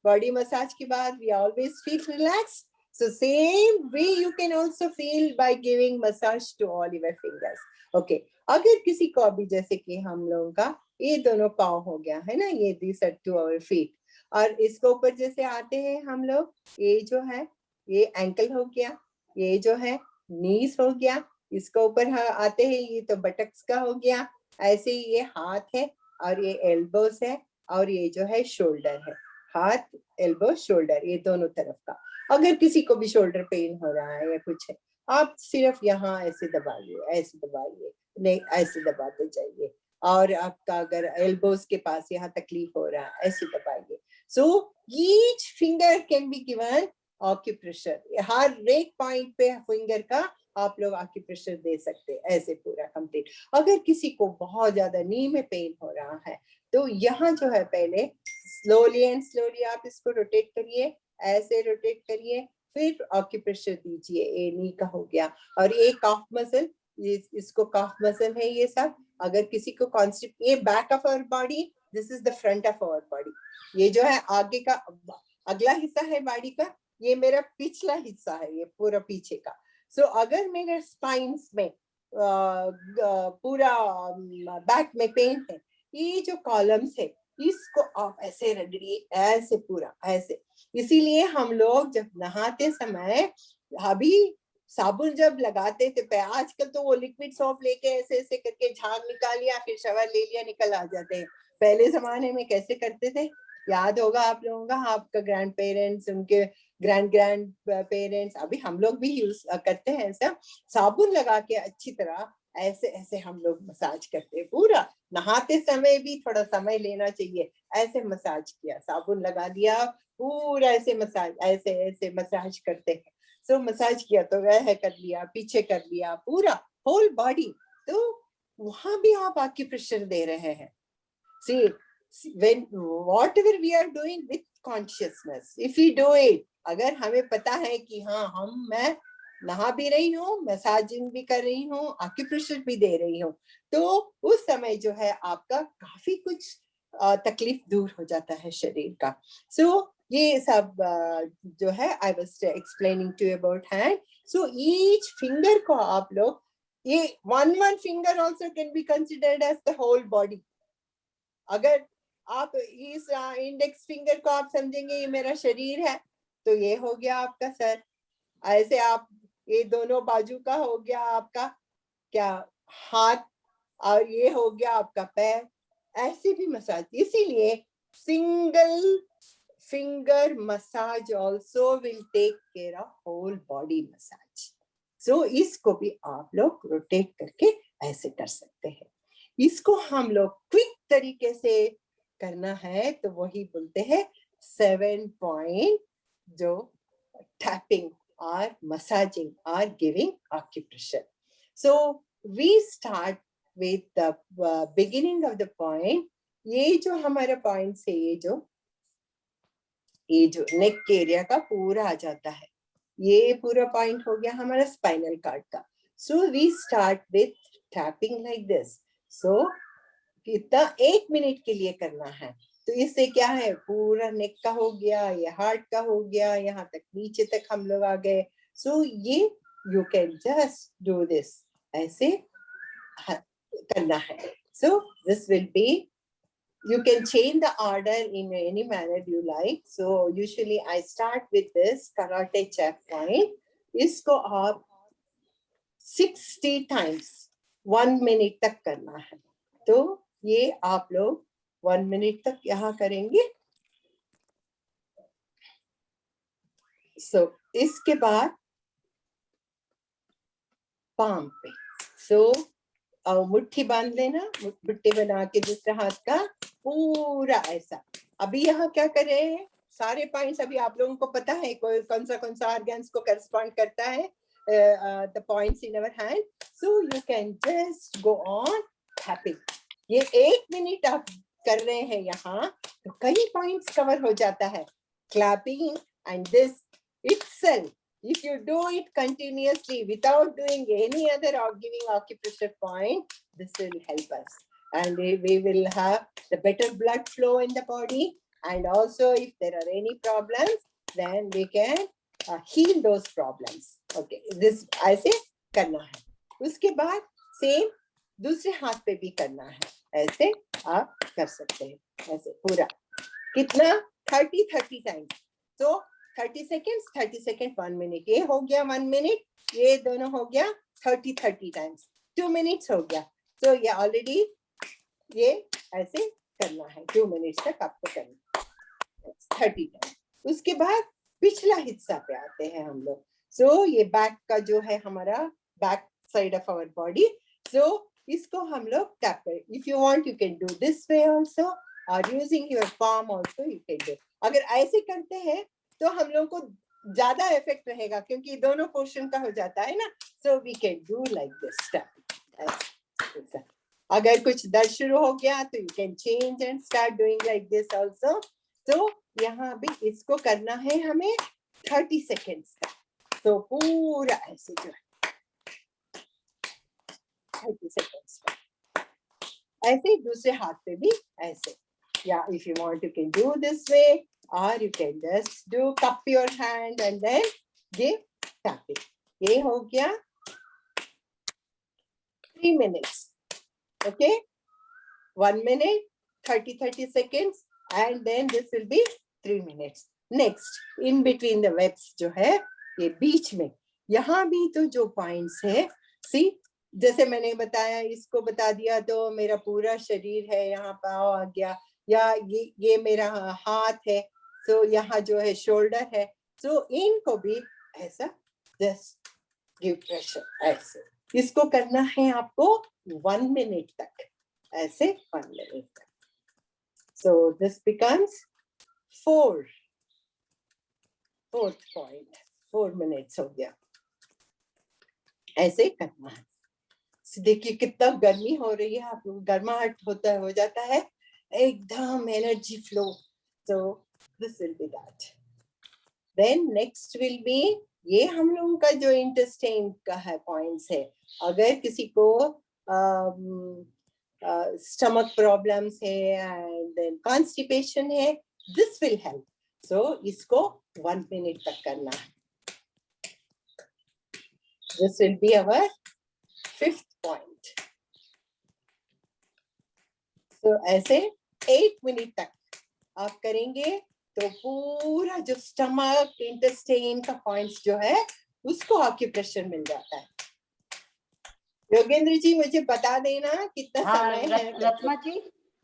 [SPEAKER 2] बॉडी मसाज के बाद we always feel relaxed. So same way you can also feel by giving massage to all your fingers. Okay. अगर किसी को अभी जैसे कि हम लोगों का ये दोनों पाँव हो गया है ना, ये these are 2 our feet, और इसके ऊपर जैसे आते हैं हम लोग, ये जो है ये एंकल हो गया, ये जो है नीज हो गया, इसके ऊपर आते हैं ये तो बटक्स का हो गया. ऐसे ये हाथ है और ये एल्बोस है और ये जो है शोल्डर है. हाथ, एल्बो, शोल्डर, ये दोनों तरफ का. अगर किसी को भी शोल्डर पेन हो रहा है या कुछ है, आप सिर्फ यहाँ ऐसे दबाइए, ऐसे दबाइए, नहीं ऐसे दबाते जाइए. और आपका अगर एल्बोस के पास यहाँ तकलीफ हो रहा है, ऐसे दबाइए. So each finger can be given acupressure. हर एक पॉइंट पे फिंगर का आप लोग acupressure दे सकते हैं, ऐसे पूरा कंप्लीट. अगर किसी को बहुत ज्यादा नी में पेन हो रहा है तो यहाँ जो है पहले स्लोली एंड स्लोली आप इसको रोटेट करिए, ऐसे रोटेट करिए, फिर acupressure दीजिए. ये नी का हो गया. और ये काफ मसल, इसको काफ मसल है ये सब. अगर किसी को कॉन्स्टिप, ये back of our body, this is the front of our body. ये जो है आगे का अगला हिस्सा है बॉडी का, ये मेरा पिछला हिस्सा है, ये पूरा पीछे का. सो अगर मेरे स्पाइन्स में पूरा बैक में पेन है, ये जो कॉलम्स है इसको आप ऐसे रगड़िए, ऐसे पूरा ऐसे। इसीलिए हम लोग जब नहाते समय अभी साबुन जब लगाते थे, आजकल तो वो लिक्विड सोप लेके ऐसे ऐसे करके झाग निकाल लिया, फिर शवर ले लिया, निकल आ जाते हैं। पहले जमाने में कैसे करते थे, याद होगा आप लोगों का, आपका ग्रैंड पेरेंट्स, उनके ग्रैंड ग्रैंड पेरेंट्स, अभी हम लोग भी यूज करते हैं ऐसा। साबुन लगा के अच्छी तरह ऐसे ऐसे हम लोग मसाज करते हैं पूरा। नहाते समय भी थोड़ा समय लेना चाहिए, ऐसे मसाज किया, साबुन लगा दिया, पूरा ऐसे मसाज, ऐसे ऐसे मसाज करते हैं। सो मसाज किया तो वह कर लिया, पीछे कर लिया, पूरा होल बॉडी। तो वहां भी आप आक्यूप्रेशर दे रहे हैं। See, when whatever we are doing with consciousness, if we do it, अगर हमें पता है कि हाँ मैं नहा भी रही हूँ, मसाजिंग भी कर रही हूँ, आक्यूप्रेशर भी दे रही हूँ, तो उस समय जो है आपका काफी कुछ तकलीफ दूर हो जाता है शरीर का। सो ये सब जो है I was explaining to you about hand. So each finger को आप लोग, ये one finger also can be considered as the whole body. अगर आप इस इंडेक्स फिंगर को आप समझेंगे ये मेरा शरीर है, तो ये हो गया आपका सर। ऐसे आप ये दोनों बाजू का हो गया आपका क्या हाथ, और ये हो गया आपका पैर। ऐसे भी मसाज, इसीलिए single finger massage also will take care of whole body massage. So इसको भी आप लोग रोटेट करके ऐसे कर सकते हैं। इसको हम लोग क्विक तरीके से करना है तो वही बोलते हैं 7 पॉइंट जो tapping or massaging or giving acupressure. So we start with the beginning of the point. ये जो हमारा पॉइंट से ये जो नेक के एरिया का पूरा आ जाता है, ये पूरा पॉइंट हो गया हमारा स्पाइनल कार्ड का। So we start with tapping like this. So कितना 1 मिनट के लिए करना है, तो इससे क्या है, पूरा नेक का हो गया, ये हार्ट का हो गया, यहाँ तक नीचे तक हम लोग आ गए। सो ये you can just do this, ऐसे करना है। सो this will B, you can change the order in any manner you like. So usually I start with this karate chop point. इसको आप 60 times 1 minute तक करना है। तो ये आप लोग 1 मिनट तक यहाँ करेंगे। सो इसके बाद पाम पे, सो मुट्ठी बांध लेना, मुट्ठी बना के दूसरे हाथ का पूरा ऐसा। अभी यहाँ क्या कर रहे हैं, सारे पॉइंट्स अभी आप लोगों को पता है कौन सा ऑर्गन्स को करस्पॉन्ड करता है the points in our hand. So you can just go on tapping. ये 1 मिनट आप कर रहे हैं यहाँ, तो कई पॉइंट्स कवर हो जाता है। Clapping and this itself, if you do it continuously without doing any other or giving acupressure point, this will help us, and we will have the better blood flow in the body, and also if there are any problems, then we can heal those problems. Okay, this ऐसे करना है। उसके बाद same दूसरे हाथ पे भी करना है, ऐसे आप कर सकते हैं, ऐसे पूरा कितना 30 टाइम्स। तो 30 seconds 1 minute, ये हो गया 1 minute, ये दोनों हो गया 30 टाइम्स, 2 minutes हो गया। तो ये ऑलरेडी ये ऐसे करना है, 2 minutes तक आपको करना है 30 टाइम्स। उसके बाद पिछला हिस्सा पे आते हैं हम लोग। सो ये बैक का जो है हमारा back side of our body, so इसको हम लोग टैप करें। If you want you can do this way also, और using your palm also you can do. अगर ऐसे करते हैं तो हम लोग को ज्यादा इफेक्ट रहेगा, क्योंकि दोनों पोर्शन का हो जाता है ना। So we can do like this. अगर कुछ दर्द शुरू हो गया तो you can change and start doing like this also. तो यहाँ भी इसको करना है हमें 30 seconds का। तो पूरा ऐसे जो है 30 seconds का, ऐसे दूसरे हाथ पे भी ऐसे। या if you want you can do this way, or you can just do cup your hand and then give tapping. ये हो गया 3 minutes. Okay, 1 minute, 30 seconds, and then this will be 3 minutes. Next, in between the webs जो है ये बीच में, यहाँ भी तो जो points है, see, जैसे मैंने बताया, इसको बता दिया तो मेरा पूरा शरीर है, यहाँ पाँव आ गया, या ये मेरा हाथ है, so यहाँ जो है shoulder है, so इनको भी ऐसा just give pressure ऐसे. इसको करना है आपको 1 minute तक, ऐसे 1 minute तक. So this becomes 4th point, 4 minutes हो गया. ऐसे करना है. देखिए कितना गर्मी हो रही है, आप गर्माहट हो जाता है, एकदम energy flow. So this will be that. Then next will be, ये हम लोगों का जो इंटेस्टाइन का है पॉइंट्स है. अगर किसी को स्टमक प्रॉब्लम्स है एंड देन कॉन्स्टिपेशन है, दिस विल हेल्प. सो इसको 1 मिनट तक करना है. This will be our 5th point. So ऐसे 8 मिनट तक आप करेंगे तो पूरा जो स्टमक इंटेस्टाइन का पॉइंट्स जो है उसको आक्यूप्रेशर मिल जाता है. योगेंद्र जी मुझे बता देना कितना समय है.
[SPEAKER 1] रत्ना जी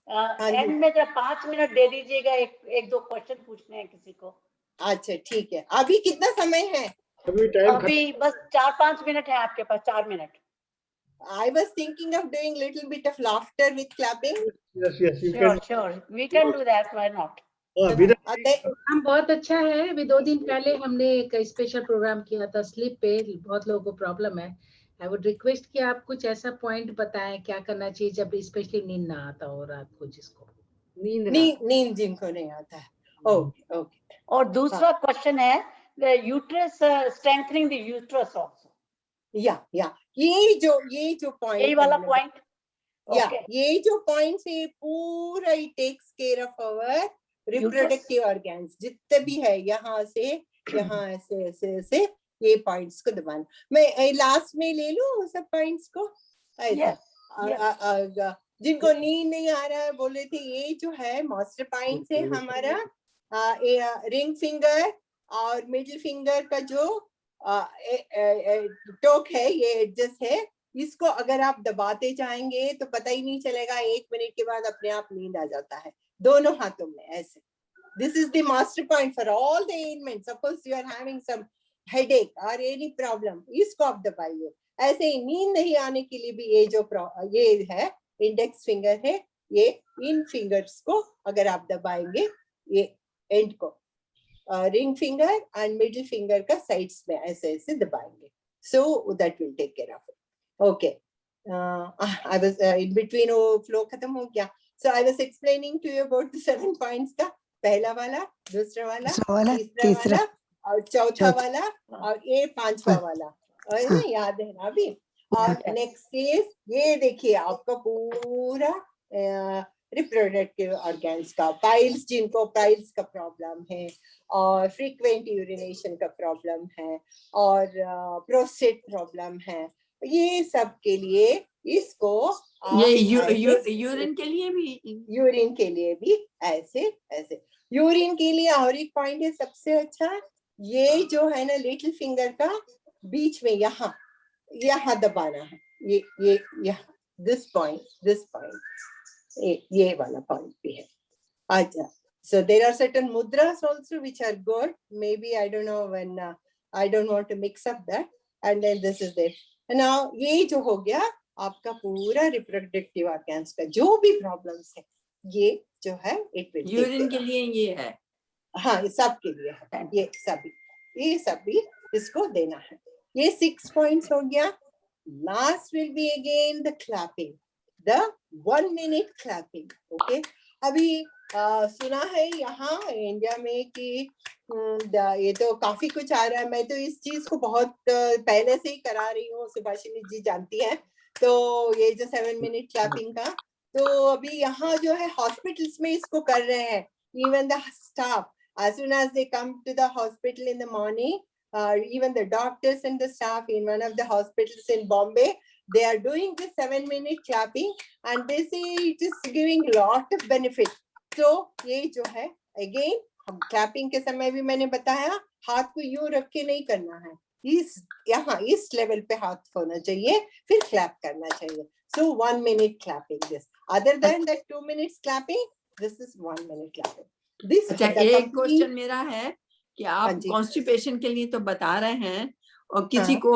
[SPEAKER 2] हाँ जी.
[SPEAKER 1] एंड में जब 5 मिनट दे दीजिएगा, एक दो क्वेश्चन पूछने हैं किसी को.
[SPEAKER 2] अच्छा ठीक है. अभी कितना समय है?
[SPEAKER 3] अभी टाइम
[SPEAKER 1] अभी बस 4-5 मिनट है आपके पास. 4 minute.
[SPEAKER 2] I was thinking of doing little bit of laughter with clapping.
[SPEAKER 3] yes you
[SPEAKER 1] Sure,
[SPEAKER 3] can.
[SPEAKER 1] sure. We can do that. Why not?
[SPEAKER 3] विदा
[SPEAKER 5] हम बहुत अच्छा है. अभी 2 दिन पहले हमने एक स्पेशल प्रोग्राम किया था स्लीप पे. बहुत लोगों को प्रॉब्लम है. आई वुड रिक्वेस्ट कि आप कुछ ऐसा पॉइंट बताएं क्या करना चाहिए जब स्पेशली नींद ना आता हो रात को, जिसको
[SPEAKER 2] नींद जिनको नहीं आता है. Okay okay.
[SPEAKER 1] और दूसरा क्वेश्चन है the uterus, strengthening the uterus also.
[SPEAKER 2] या ये जो पॉइंट,
[SPEAKER 1] यही वाला पॉइंट.
[SPEAKER 2] या
[SPEAKER 1] Okay.
[SPEAKER 2] ये जो पॉइंट है पूरा ही takes care of our reproductive organs. जितने भी है यहाँ से यहाँ ऐसे ऐसे ऐसे ये पॉइंट्स को दबाना. मैं लास्ट में ले लूं सब पॉइंट्स को ऐसा.
[SPEAKER 1] Yes.
[SPEAKER 2] जिनको नींद नहीं आ रहा है बोले थे, ये जो है मास्टर पॉइंट है हमारा. रिंग फिंगर और मिडिल फिंगर का जो टोक है ये एडजस्ट है. इसको अगर आप दबाते जाएंगे तो पता ही नहीं चलेगा, 1 मिनट के बाद अपने आप नींद आ जाता है दोनों हाथों में ऐसे. This is the master point for all the elements. Suppose you are having some headache और एनी प्रॉब्लम, इसको आप दबाइए. ऐसे ही नींद नहीं आने के लिए भी ये है इंडेक्स फिंगर है, ये इन फिंगर्स को अगर आप दबाएंगे, ये एंड को ring finger and middle finger का साइड्स में ऐसे ऐसे दबाएंगे. So that will take care of it. Okay. I was in between, वो फ्लो खत्म हो गया. So I was explaining to you about the 7 points का. पहला वाला, दूसरा वाला, तीसरा वाला और चौथा वाला और ये 5वां वाला. और ना याद है ना अभी. और नेक्स्ट इज ये देखिए आपका पूरा रिप्रोडक्टिव ऑर्गन्स का. पाइल्स, जिनको पाइल्स का प्रॉब्लम है और फ्रीक्वेंट यूरिनेशन का प्रॉब्लम है और प्रोस्टेट प्रॉब्लम है, ये सब के लिए इसको
[SPEAKER 6] ये यूरिन के लिए भी
[SPEAKER 2] ऐसे ऐसे. यूरिन के लिए और एक पॉइंट है सबसे अच्छा, ये जो है ना लिटिल फिंगर का बीच में यहाँ दबाना है. ये यहाँ दिस पॉइंट ये वाला पॉइंट भी है. अच्छा. So there are certain mudras also which are good. Maybe I don't know when I don't want to mix up that. And then this is there. And now ये जो हो गया आपका पूरा रिप्रोडक्टिव ऑर्गन्स का जो भी प्रॉब्लम्स है, ये जो है इट विल
[SPEAKER 6] यूरिन के लिए ये है.
[SPEAKER 2] हाँ, ये सब के लिए है. ये सभी इसको देना है. ये 6 पॉइंट्स हो गया. Last will be again the clapping, the 1 minute clapping. Okay. अभी सुना है यहाँ इंडिया में कि ये तो काफी कुछ आ रहा है. मैं तो इस चीज को बहुत पहले से ही करा रही हूँ, सुभाषिनी जी जानती हैं. तो ये जो 7 मिनट क्लैपिंग का, तो अभी यहाँ जो है हॉस्पिटल्स में इसको कर रहे हैं. Even the staff, as soon as they come to the hospital in the morning, even the doctors and the staff in one of the hospitals in Bombay, they are doing this 7-minute clapping and they say it is giving lot of benefit. So ये जो है again हम clapping के समय भी मैंने बताया हाथ को यूं रख के नहीं करना है, इस यहाँ इस लेवल पे हाथ होना चाहिए, फिर clap करना चाहिए. So 1 minute clapping this. Other than that 2 minutes clapping, this is 1 minute clapping. This
[SPEAKER 6] अच्छा,
[SPEAKER 2] the
[SPEAKER 6] एक
[SPEAKER 2] complete-
[SPEAKER 6] क्वेश्चन मेरा है कि
[SPEAKER 2] हाँ
[SPEAKER 6] आप
[SPEAKER 2] जी।
[SPEAKER 6] कॉन्स्टिपेशन के लिए तो बता रहे हैं और किसी
[SPEAKER 2] हाँ।
[SPEAKER 6] को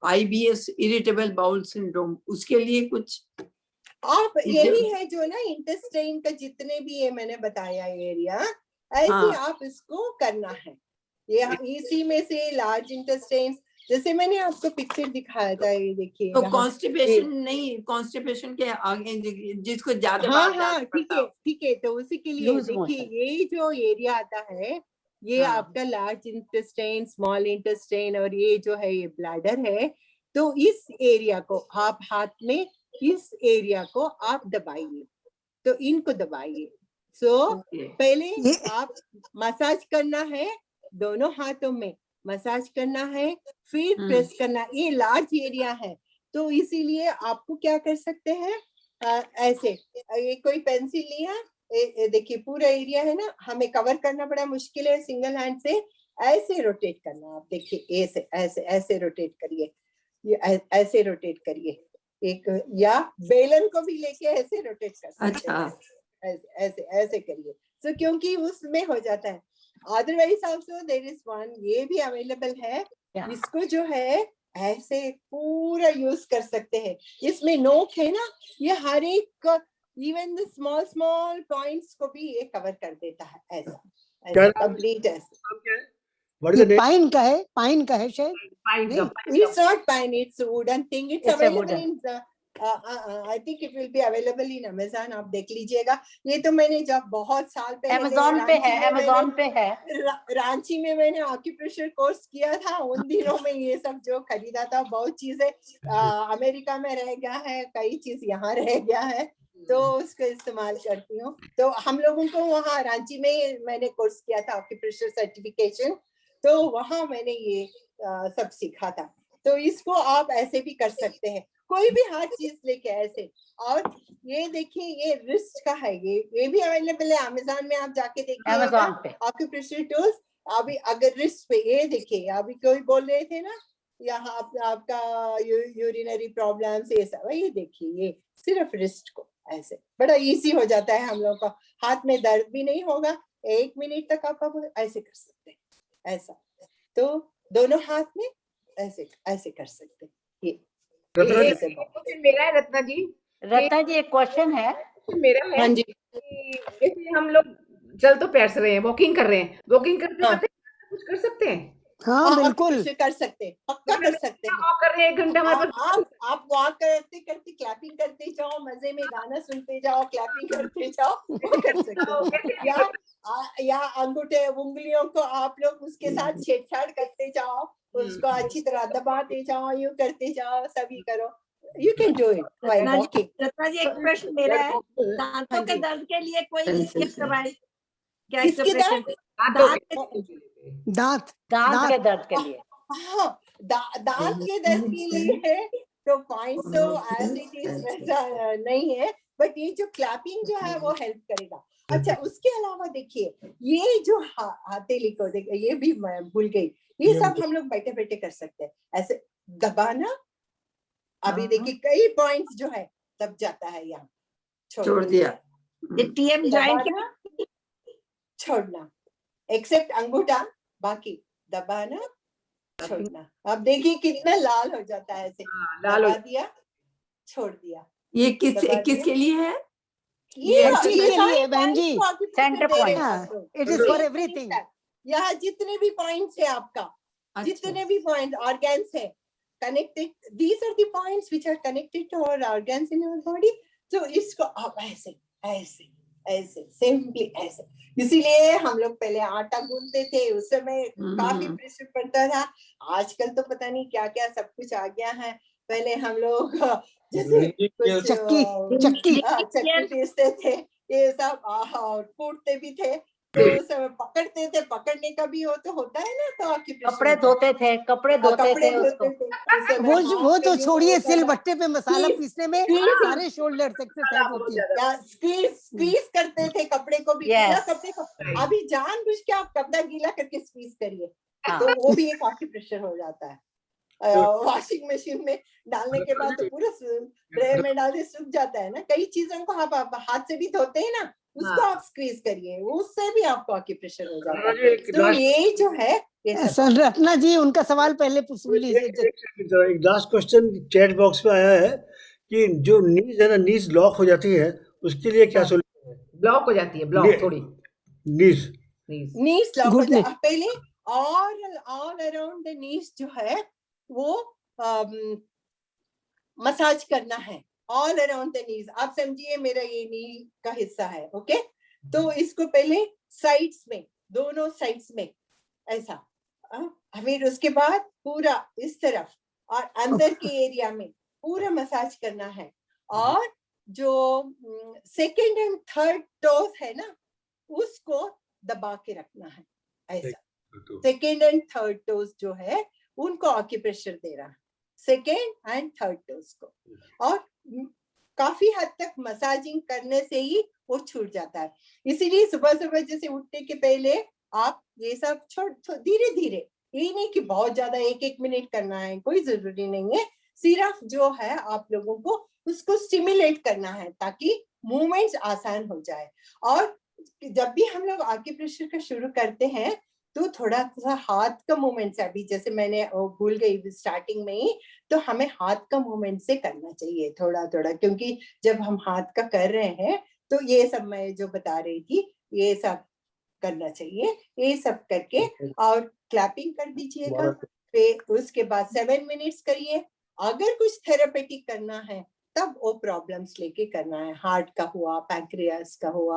[SPEAKER 6] IBS इरिटेबल बाउल सिंड्रोम, उसके लिए कुछ
[SPEAKER 2] आप यही है जो ना इंटेस्टाइन का जितने भी ये मैंने बताया एरिया, ऐसे
[SPEAKER 6] हाँ।
[SPEAKER 2] आप इसको करना है. ये इसी में से लार्ज इंटेस्टाइन, जैसे मैंने आपको पिक्चर दिखाया था, ये देखिए.
[SPEAKER 6] तो
[SPEAKER 2] यहाँ-
[SPEAKER 6] कॉन्स्टिपेशन नहीं, कॉन्स्टिपेशन के आगे जिसको ज्यादा
[SPEAKER 2] हाँ
[SPEAKER 6] बार
[SPEAKER 2] हाँ
[SPEAKER 6] जाना
[SPEAKER 2] ठीक
[SPEAKER 6] पड़ता
[SPEAKER 2] है
[SPEAKER 6] हो।
[SPEAKER 2] ठीक है. तो उसी के लिए
[SPEAKER 1] Loose
[SPEAKER 2] देखिए
[SPEAKER 1] motion.
[SPEAKER 2] ये जो एरिया आता है ये
[SPEAKER 6] हाँ।
[SPEAKER 2] आपका लार्ज इंटेस्टाइन, स्मॉल इंटेस्टाइन और ये जो है ये ब्लैडर है. तो इस एरिया को आप हाथ में इस एरिया को आप दबाइए, तो इनको दबाइए. So
[SPEAKER 6] okay.
[SPEAKER 2] पहले
[SPEAKER 4] ये-
[SPEAKER 2] आप मसाज करना है, दोनों हाथों में मसाज करना है, फिर प्रेस करना. ये लार्ज एरिया है तो इसीलिए आपको क्या कर सकते हैं, ऐसे ये कोई पेंसिल लिया, देखिए पूरा एरिया है ना, हमें कवर करना बड़ा मुश्किल है सिंगल हैंड से. ऐसे रोटेट करना, आप देखिए ऐसे ऐसे ऐसे रोटेट करिए, ये ऐसे रोटेट करिए एक, या बेलन को भी लेके ऐसे रोटेट कर सकते
[SPEAKER 6] अच्छा।
[SPEAKER 2] हैं. ऐसे ऐसे ऐसे करिए. सो क्योंकि उसमें हो जाता है. Otherwise also there is one, ये भी अवेलेबल है.
[SPEAKER 1] Yeah.
[SPEAKER 2] इसको जो है ऐसे पूरा यूज कर सकते हैं. इसमें नोक है ना, ये हर एक even the small small points को भी ये कवर कर देता है. ऐसा
[SPEAKER 3] क्या-
[SPEAKER 2] कंप्लीट ऐसे.
[SPEAKER 3] What is
[SPEAKER 4] ये
[SPEAKER 3] the name?
[SPEAKER 4] पाइन का है शायद.
[SPEAKER 2] It's not pine, it's wooden thing. It's
[SPEAKER 1] It's a
[SPEAKER 2] available
[SPEAKER 1] wooden.
[SPEAKER 2] in the I think it will be available in Amazon. आप देख लीजिएगा. ये तो मैंने जब बहुत साल पहले
[SPEAKER 1] Amazon पे है, Amazon पे है.
[SPEAKER 2] रांची में मैंने ऑक्यूप्रेशर कोर्स किया था, उन दिनों में ये सब जो खरीदा था, बहुत चीजें अमेरिका में रह गया है, कई चीज यहाँ रह गया है, तो उसको इस्तेमाल करती हूँ. तो हम लोगों को वहाँ रांची में मैंने कोर्स किया था ऑक्यूप्रेशर सर्टिफिकेशन, तो वहाँ मैंने ये सब सीखा था. तो इसको आप ऐसे भी कर सकते हैं, कोई भी हर चीज लेके ऐसे. और ये देखिए ये रिस्ट का है, ये भी अवेलेबल है अमेज़न में, आप जाके देखिए
[SPEAKER 1] Amazon पे.
[SPEAKER 2] Acupressure tools. अभी अगर रिस्ट पे ये देखिए, अभी कोई बोल रहे थे ना यहाँ आपका यूरिनरी प्रॉब्लम्स ये सब, ये देखिए ये सिर्फ रिस्ट को ऐसे बड़ा इजी हो जाता है हम लोगों का. हाथ में दर्द भी नहीं होगा. 1 मिनट तक आप ऐसे कर सकते हैं, ऐसा. तो दोनों हाथ में ऐसे ऐसे कर सकते हैं. ये
[SPEAKER 3] रत्ना जी,
[SPEAKER 2] ऐसे बहुत.
[SPEAKER 7] क्वेश्चन मेरा है रत्ना जी,
[SPEAKER 1] रत्ना जी एक क्वेश्चन है.
[SPEAKER 7] मेरा है
[SPEAKER 2] हाँ जी.
[SPEAKER 7] कि जैसे हम लोग चल तो पैर से रहे हैं, वॉकिंग कर रहे हैं, वॉकिंग करते
[SPEAKER 2] हाँ.
[SPEAKER 7] करते कुछ कर सकते हैं.
[SPEAKER 4] हाँ बिल्कुल.
[SPEAKER 2] ऑक्यूप्रेशर कर सकते हैं, पक्का कर सकते हैं.
[SPEAKER 7] वॉक कर रहे हैं 1 घंटा हमारे पास.
[SPEAKER 2] आप वॉक करते करते क्लैपिंग करते जाओ, मजे में गाना सुनते जाओ, क्लैपिंग करते जाओ, वो कर सकते हो. या अंगूठे उंगलियों को आप लोग उसके साथ छेड़छाड़ करते जाओ, उसको अच्छी तरह दबाते जाओ, यूं करते जाओ, सभी करो. You can do it while walking.
[SPEAKER 6] Ratna ji, एक प्रश्न मेरा है, दांतों
[SPEAKER 2] हाँ
[SPEAKER 6] के
[SPEAKER 2] जी.
[SPEAKER 6] दर्द के लिए कोई स्किप दवाई क्या
[SPEAKER 2] किसके
[SPEAKER 6] स्टेप
[SPEAKER 4] दांत
[SPEAKER 1] दांत के दर्द के लिए.
[SPEAKER 2] हाँ, दांत के दर्द के लिए है तो पॉइंट्स तो एज इट इज वैसा नहीं है, बट ये जो क्लैपिंग जो है वो हेल्प करेगा. अच्छा, उसके अलावा देखिए ये जो हथेली को देखिए, ये भी मैं भूल गई, ये सब हम लोग बैठे बैठे कर सकते हैं. ऐसे दबाना, अभी देखिए कई पॉइंट्स जो है दब जाता है, यहाँ
[SPEAKER 6] छोड़ दिया. ये TM जॉइंट
[SPEAKER 2] दबाना, छोड़ना, एक्सेप्ट अंगूठा, बाकी दबाना, छोड़ना. अब देखिए कितना लाल हो जाता है ऐसे.
[SPEAKER 7] लाल हो
[SPEAKER 2] दबा दिया, छोड़ दिया.
[SPEAKER 6] ये
[SPEAKER 2] दबा दिया.
[SPEAKER 6] किसके लिए है?
[SPEAKER 2] ये
[SPEAKER 4] किसके
[SPEAKER 2] ये सारे
[SPEAKER 4] लिए, बहन जी?
[SPEAKER 2] points को
[SPEAKER 1] Center
[SPEAKER 2] दे रहे
[SPEAKER 1] point.
[SPEAKER 2] हैं आपको.
[SPEAKER 4] It is for everything.
[SPEAKER 2] यहाँ जितने भी पॉइंट्स है आपका,
[SPEAKER 6] अच्छा.
[SPEAKER 2] जितने भी पॉइंट ऑर्गन्स है connected, these are the points which are connected to our organs in our body. तो इसको आप ऐसे ऐसे ऐसे सिंपली ऐसे. इसीलिए हम लोग पहले आटा गूंथते थे, उस समय काफी प्रेशर पड़ता था. आजकल तो पता नहीं क्या क्या सब कुछ आ गया है. पहले हम लोग जैसे कुछ
[SPEAKER 4] चक्की
[SPEAKER 2] चक्की पीसते थे, ये सब कूटते भी थे. तो उस समय पकड़ते थे, पकड़ने का भी हो तो होता है ना, तो acupressure
[SPEAKER 1] कपड़े
[SPEAKER 2] होता है।
[SPEAKER 1] धोते थे, कपड़े धोते
[SPEAKER 2] कपड़े
[SPEAKER 1] थे उसको।
[SPEAKER 2] धोते थे उस समय,
[SPEAKER 4] वो
[SPEAKER 2] हाथ
[SPEAKER 4] वो
[SPEAKER 2] पे
[SPEAKER 4] तो
[SPEAKER 2] यूज
[SPEAKER 4] छोड़िए,
[SPEAKER 2] होता था।
[SPEAKER 4] सिलबट्टे पे मसाला
[SPEAKER 2] Squeeze-
[SPEAKER 4] पीसने में
[SPEAKER 2] squeeze-
[SPEAKER 4] सारे शोल्डर एक्सरसाइज होती है।
[SPEAKER 2] या स्क्वीज करते थे कपड़े को भी,
[SPEAKER 1] Yes.
[SPEAKER 2] गीला कपड़े को।
[SPEAKER 7] Right.
[SPEAKER 2] अभी जानबूझ के आप कपड़ा गीला करके स्क्वीज करिए,
[SPEAKER 1] हाँ।
[SPEAKER 2] तो वो भी एक ऑक्यूप्रेशर हो जाता है। वॉशिंग मशीन में डालने के बाद तो पूरा ड्रायर में डाल दे, सूख जाता है ना। कई चीजों को आप हाथ से भी धोते हैं ना, उसको
[SPEAKER 7] हाँ।
[SPEAKER 2] आप स्क्वीज करिए, उससे भी आपको ऑक्यूप्रेशर हो जाता
[SPEAKER 3] रत्ना
[SPEAKER 2] है।
[SPEAKER 3] जी, एक
[SPEAKER 2] तो
[SPEAKER 3] last-
[SPEAKER 2] ये जो है, ये सब
[SPEAKER 4] सर रत्ना जी, उनका सवाल पहले सुन लीजिए।
[SPEAKER 3] एक लास्ट क्वेश्चन चैट बॉक्स में आया है कि जो नीज है ना, नीज लॉक हो जाती है, उसके लिए क्या
[SPEAKER 2] हाँ।
[SPEAKER 3] सोल्यूशन है?
[SPEAKER 7] ब्लॉक हो जाती है, ब्लॉक थोड़ी
[SPEAKER 3] नीज
[SPEAKER 7] नीज।
[SPEAKER 2] नीज लॉक हो
[SPEAKER 4] घुटने।
[SPEAKER 2] जाए पहले, ऑल अराउंड द नीज जो है वो मसाज करना है, ऑल अराउंड द नीज। आप समझिए मेरा ये नी का हिस्सा है, ओके। तो इसको पहले साइड्स में, दोनों साइड्स में ऐसा, फिर उसके बाद पूरा इस तरफ और अंदर के एरिया में पूरा मसाज करना है। और जो सेकंड एंड थर्ड टोस है ना, उसको दबा के रखना है ऐसा। सेकेंड एंड थर्ड टोस जो है उनको ऑक्यूप्रेशर दे रहा है, सेकेंड एंड थर्ड टोस को। और काफी हद तक मसाजिंग करने से ही वो छूट जाता है। इसीलिए सुबह सुबह जैसे उठने के पहले आप ये सब धीरे धीरे, ये नहीं कि बहुत ज्यादा 1-1 मिनट करना है, कोई जरूरी नहीं है। सिर्फ जो है आप लोगों को उसको स्टिमुलेट करना है ताकि मूवमेंट्स आसान हो जाए। और जब भी हम लोग आक्यूप्रेशर का शुरू करते हैं तो थोड़ा सा हाथ का मूवमेंट से, अभी जैसे मैंने भूल गई स्टार्टिंग में ही, तो हमें हाथ का मूवमेंट से करना चाहिए थोड़ा थोड़ा, क्योंकि जब हम हाथ का कर रहे हैं तो ये सब मैं जो बता रही थी ये सब करना चाहिए। ये सब करके और क्लैपिंग कर दीजिएगा। फिर उसके बाद 7 मिनट्स करिए। अगर कुछ थेरेपेटिक करना है तब वो प्रॉब्लम्स लेके करना है, हार्ट का हुआ, पैंक्रियास का हुआ,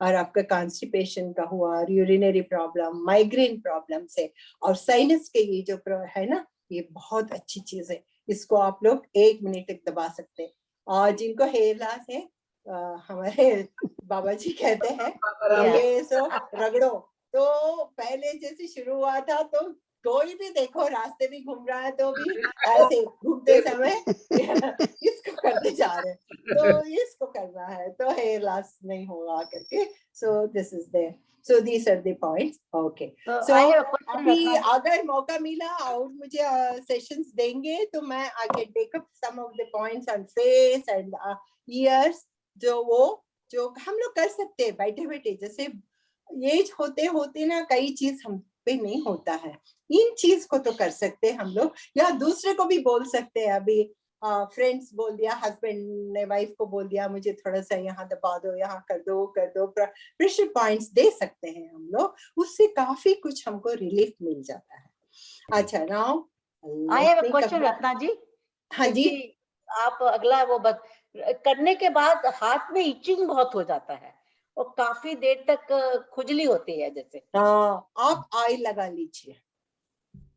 [SPEAKER 2] और आपका कॉन्स्टिपेशन का हुआ, यूरिनरी प्रॉब्लम, माइग्रेन प्रॉब्लम से, और साइनस के ये जो है ना, ये बहुत अच्छी चीज है। इसको आप लोग 1 मिनट तक दबा सकते हैं। और जिनको हेयर लॉस है, हमारे बाबा जी कहते हैं ये सो रगड़ो। तो पहले जैसे शुरू हुआ था तो कोई भी देखो रास्ते भी घूम रहा है तो भी ऐसे घूमते समय इसको करते जा रहे हैं, तो इसको करना है तो हेयर लॉस नहीं होगा करके। So this is there, so these are the points, okay. सो
[SPEAKER 1] I have a question,
[SPEAKER 2] अभी
[SPEAKER 1] Ratna.
[SPEAKER 2] अगर मौका मिला और मुझे सेशंस देंगे तो मैं I can take up some of the points on face and ears, जो हम लोग कर सकते हैं बैठे बैठे। जैसे एज होते होते ना कई चीज हम पे नहीं होता है, इन चीज को तो कर सकते हैं हम लोग, या दूसरे को भी बोल सकते हैं। अभी फ्रेंड्स बोल दिया, हस्बैंड ने वाइफ को बोल दिया मुझे थोड़ा सा यहाँ दबा दो, यहाँ कर दो, प्रेशर पॉइंट्स दे सकते हैं हम लोग, उससे काफी कुछ हमको रिलीफ मिल जाता है। अच्छा, now
[SPEAKER 1] I have a question, Ratna ji.
[SPEAKER 2] हाँ जी।
[SPEAKER 1] क्योंकि आप अगला वो करने के बाद हाथ में इचिंग बहुत हो जाता है और काफी देर तक खुजली होती है जैसे।
[SPEAKER 2] आप ऑयल लगा लीजिए,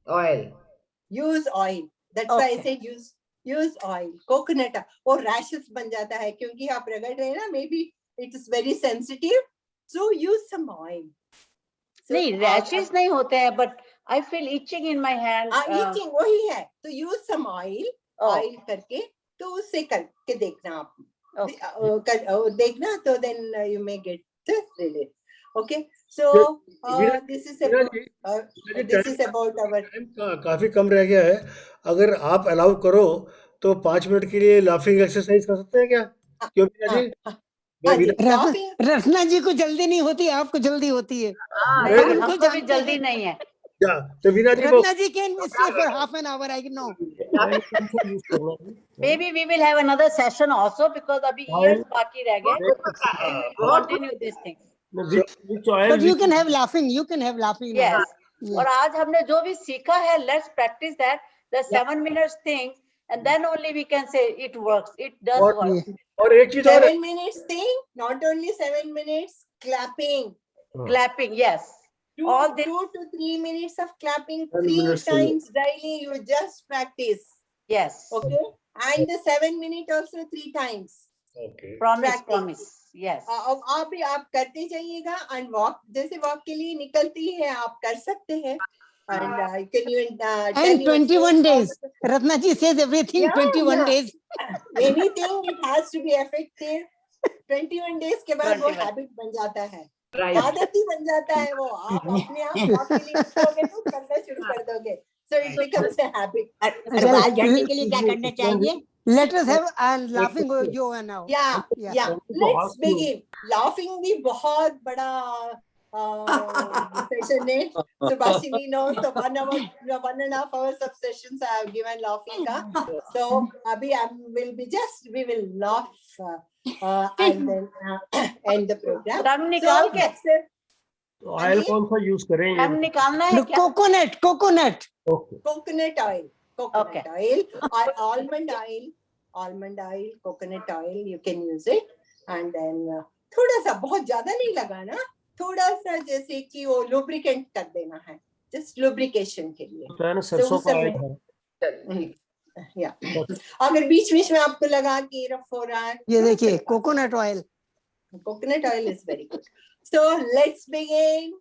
[SPEAKER 7] oil,
[SPEAKER 2] use oil, that's why I
[SPEAKER 1] Okay.
[SPEAKER 2] Said use oil, coconut. और रैशेस बन जाता है क्योंकि आप रगड़ रहे हैं ना, maybe it is very sensitive, so use some oil.
[SPEAKER 1] नहीं, रैशेस नहीं होते हैं, but I feel itching in my hand.
[SPEAKER 2] Itching वही है, तो यूज सम ऑयल, ऑयल करके तो उससे करके देखना आप, देखना तो then you may get the relief, okay. So this is about our.
[SPEAKER 3] काफी कम रह गया है, अगर आप अलाउ करो तो 5 मिनट के लिए लाफिंग एक्सरसाइज कर सकते हैं क्या? क्यों मीना जी?
[SPEAKER 4] रत्ना जी को जल्दी नहीं होती, आपको जल्दी होती है।
[SPEAKER 1] नहीं, हमको भी जल्दी नहीं है।
[SPEAKER 3] तो Meena ji
[SPEAKER 4] Ratna ji can stay for half an hour, I know.
[SPEAKER 1] Maybe we will have another session also because अभी years बाकी रह गए। Continue this thing.
[SPEAKER 4] But you can have laughing, you can have laughing.
[SPEAKER 1] Yes.
[SPEAKER 4] Yeah.
[SPEAKER 1] और आज हमने जो भी सीखा है, let's practice that, the 7 minutes thing, and then only we can say it works. It does work.
[SPEAKER 3] और एक चीज और,
[SPEAKER 2] 7 minutes thing, not only 7 minutes, clapping.
[SPEAKER 1] Clapping, yes.
[SPEAKER 2] 2 to 3 minutes of clapping 3 times daily, you just practice.
[SPEAKER 1] Yes.
[SPEAKER 2] Okay. And the 7 minute also 3 times.
[SPEAKER 3] okay.
[SPEAKER 1] Promise,
[SPEAKER 2] Practice.
[SPEAKER 1] promise. Yes.
[SPEAKER 2] अब आप भी आप करते जाइएगा एंड वॉक, जैसे walk के लिए निकलती है आप कर सकते हैं and can you
[SPEAKER 4] And 21 days. Ratna ji says everything 21 days.
[SPEAKER 2] Anything it has to be effective 21 days के बाद वो
[SPEAKER 1] 21
[SPEAKER 2] हैबिट बन जाता है,
[SPEAKER 7] राइट
[SPEAKER 2] आदत ही बन जाता है वो, आप अपने आप वॉक के लिए निकलोगे तो करना शुरू कर दोगे, so it becomes a habit.
[SPEAKER 6] और बाल झड़ने के लिए क्या करना चाहिए?
[SPEAKER 4] Let us have and laughing yoga now.
[SPEAKER 2] या
[SPEAKER 4] Yeah.
[SPEAKER 2] Let's begin. लाफिंग भी बहुत बड़ा सेशन है, Subhashini knows the 1.5 hours of sessions I have given laughing का, so अभी we will laugh and then end the program.
[SPEAKER 1] टंग निकाल के,
[SPEAKER 3] तो ऑयल कौन सा यूज करें ये
[SPEAKER 1] टंग निकालना है
[SPEAKER 4] No,
[SPEAKER 1] क्या?
[SPEAKER 4] coconut.
[SPEAKER 3] Okay
[SPEAKER 2] coconut oil,
[SPEAKER 1] Okay.
[SPEAKER 2] or almond oil, coconut oil, you can use it, and then थोड़ा सा, बहुत ज्यादा नहीं लगाना, थोड़ा सा जैसे कि वो lubricant कर देना है, just lubrication के लिए।
[SPEAKER 3] तो है ना सरसों
[SPEAKER 2] उस
[SPEAKER 3] का
[SPEAKER 2] समय-
[SPEAKER 3] ऑयल है
[SPEAKER 2] या अगर बीच बीच में आपको लगा कि रफ हो रहा है,
[SPEAKER 4] ये देखिए coconut oil.
[SPEAKER 2] coconut oil is very good. So let's begin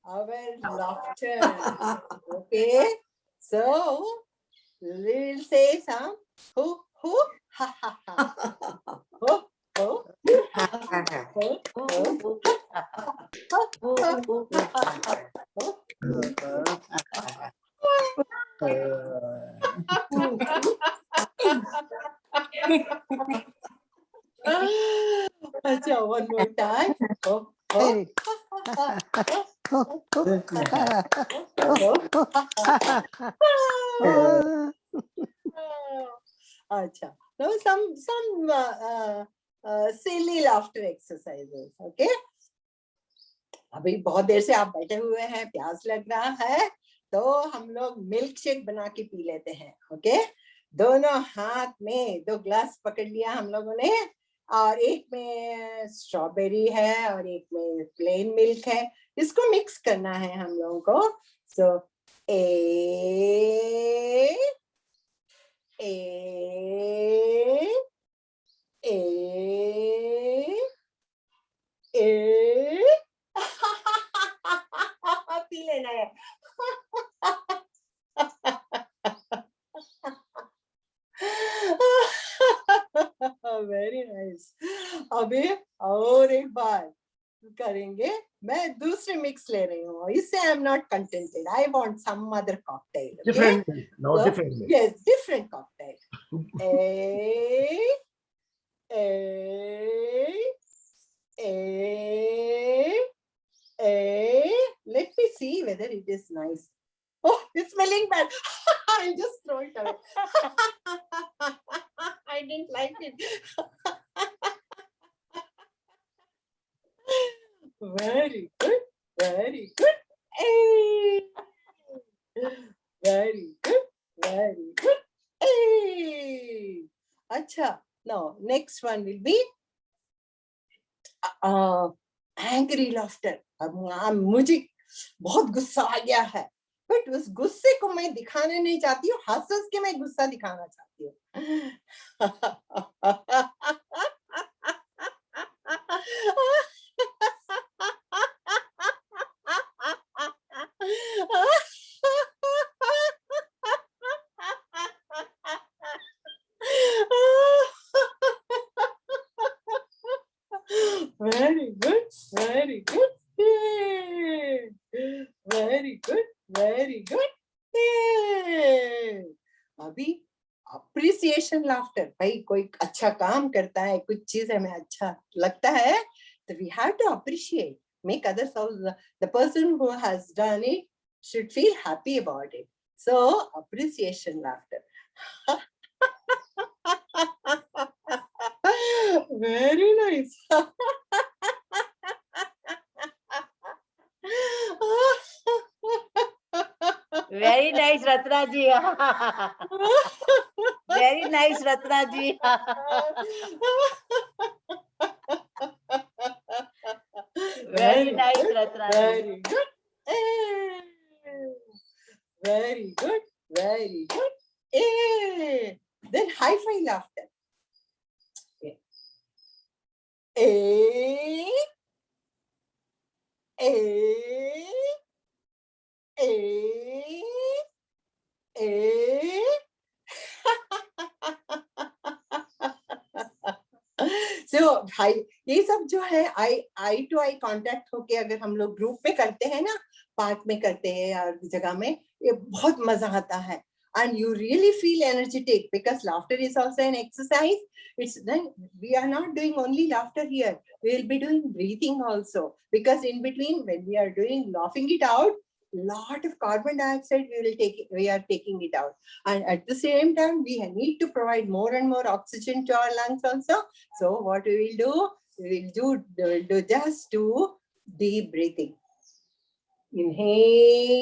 [SPEAKER 2] our laughter. Okay, so we will say some hoo hoo ha ha ha, ho ho ho अच्छा, one more time. Ho ho
[SPEAKER 4] Very.
[SPEAKER 2] अच्छा, now some silly laughter exercises. Okay, अभी बहुत देर से आप बैठे हुए हैं, प्यास लग रहा है, तो हम लोग मिल्क शेक बना के पी लेते हैं। ओके, दोनों हाथ में 2 ग्लास पकड़ लिया हम लोगों ने, और एक में स्ट्रॉबेरी है और एक में प्लेन मिल्क है, इसको मिक्स करना है हम लोगों को। सो ए पी लेना है। Very nice. अभी और एक बार करेंगे, मैं दूसरे मिक्स ले रही हूँ, इससे I am not contented, I want some other cocktail.
[SPEAKER 3] Different no different
[SPEAKER 2] yes, different cocktail. Let me see whether it is nice. Oh, it's smelling bad. I'll just throw it away. I didn't like it. Very good. Very good. Hey. Very good. Very good. Hey. Acha. Now, next one will be angry laughter. मुझे बहुत गुस्सा आ गया है, but उस गुस्से को मैं दिखाने नहीं चाहती हूँ, हंस हंस के मैं गुस्सा दिखाना चाहती हूँ। Very good, very good. Yay. Very good, very good. Yay. अभी appreciation laughter, भाई कोई अच्छा काम करता है, कुछ चीज हमें अच्छा लगता है, तो we have to appreciate, make others also, the person who has done it should feel happy about it. So appreciation laughter. Very nice.
[SPEAKER 1] Very nice, Ratna ji. Very nice, Ratna ji. Very nice, Ratna ji.
[SPEAKER 2] Very good. Eh. Very good. Very good. Eh. Then high five laughter. A, A, A, A. So भाई ये सब जो है आई to eye contact होके अगर हम लोग group में करते हैं ना, पार्क में करते हैं या जगह में, ये बहुत मजा आता है. And you really feel energetic because laughter is also an exercise. It's then we are not doing only laughter here. We will be doing breathing also, because in between when we are doing laughing it out, lot of carbon dioxide we are taking it out, and at the same time we need to provide more and more oxygen to our lungs also. So what we will do, we will do just do deep breathing. Inhale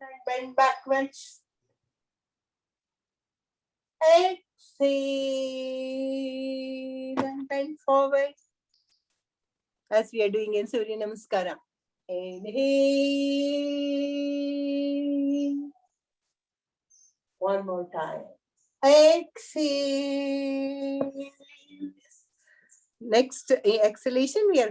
[SPEAKER 2] and bend backwards. Exhale and bend forward, as we are doing in Surya Namaskara. Inhale. One more time. Exhale. Next exhalation, we are going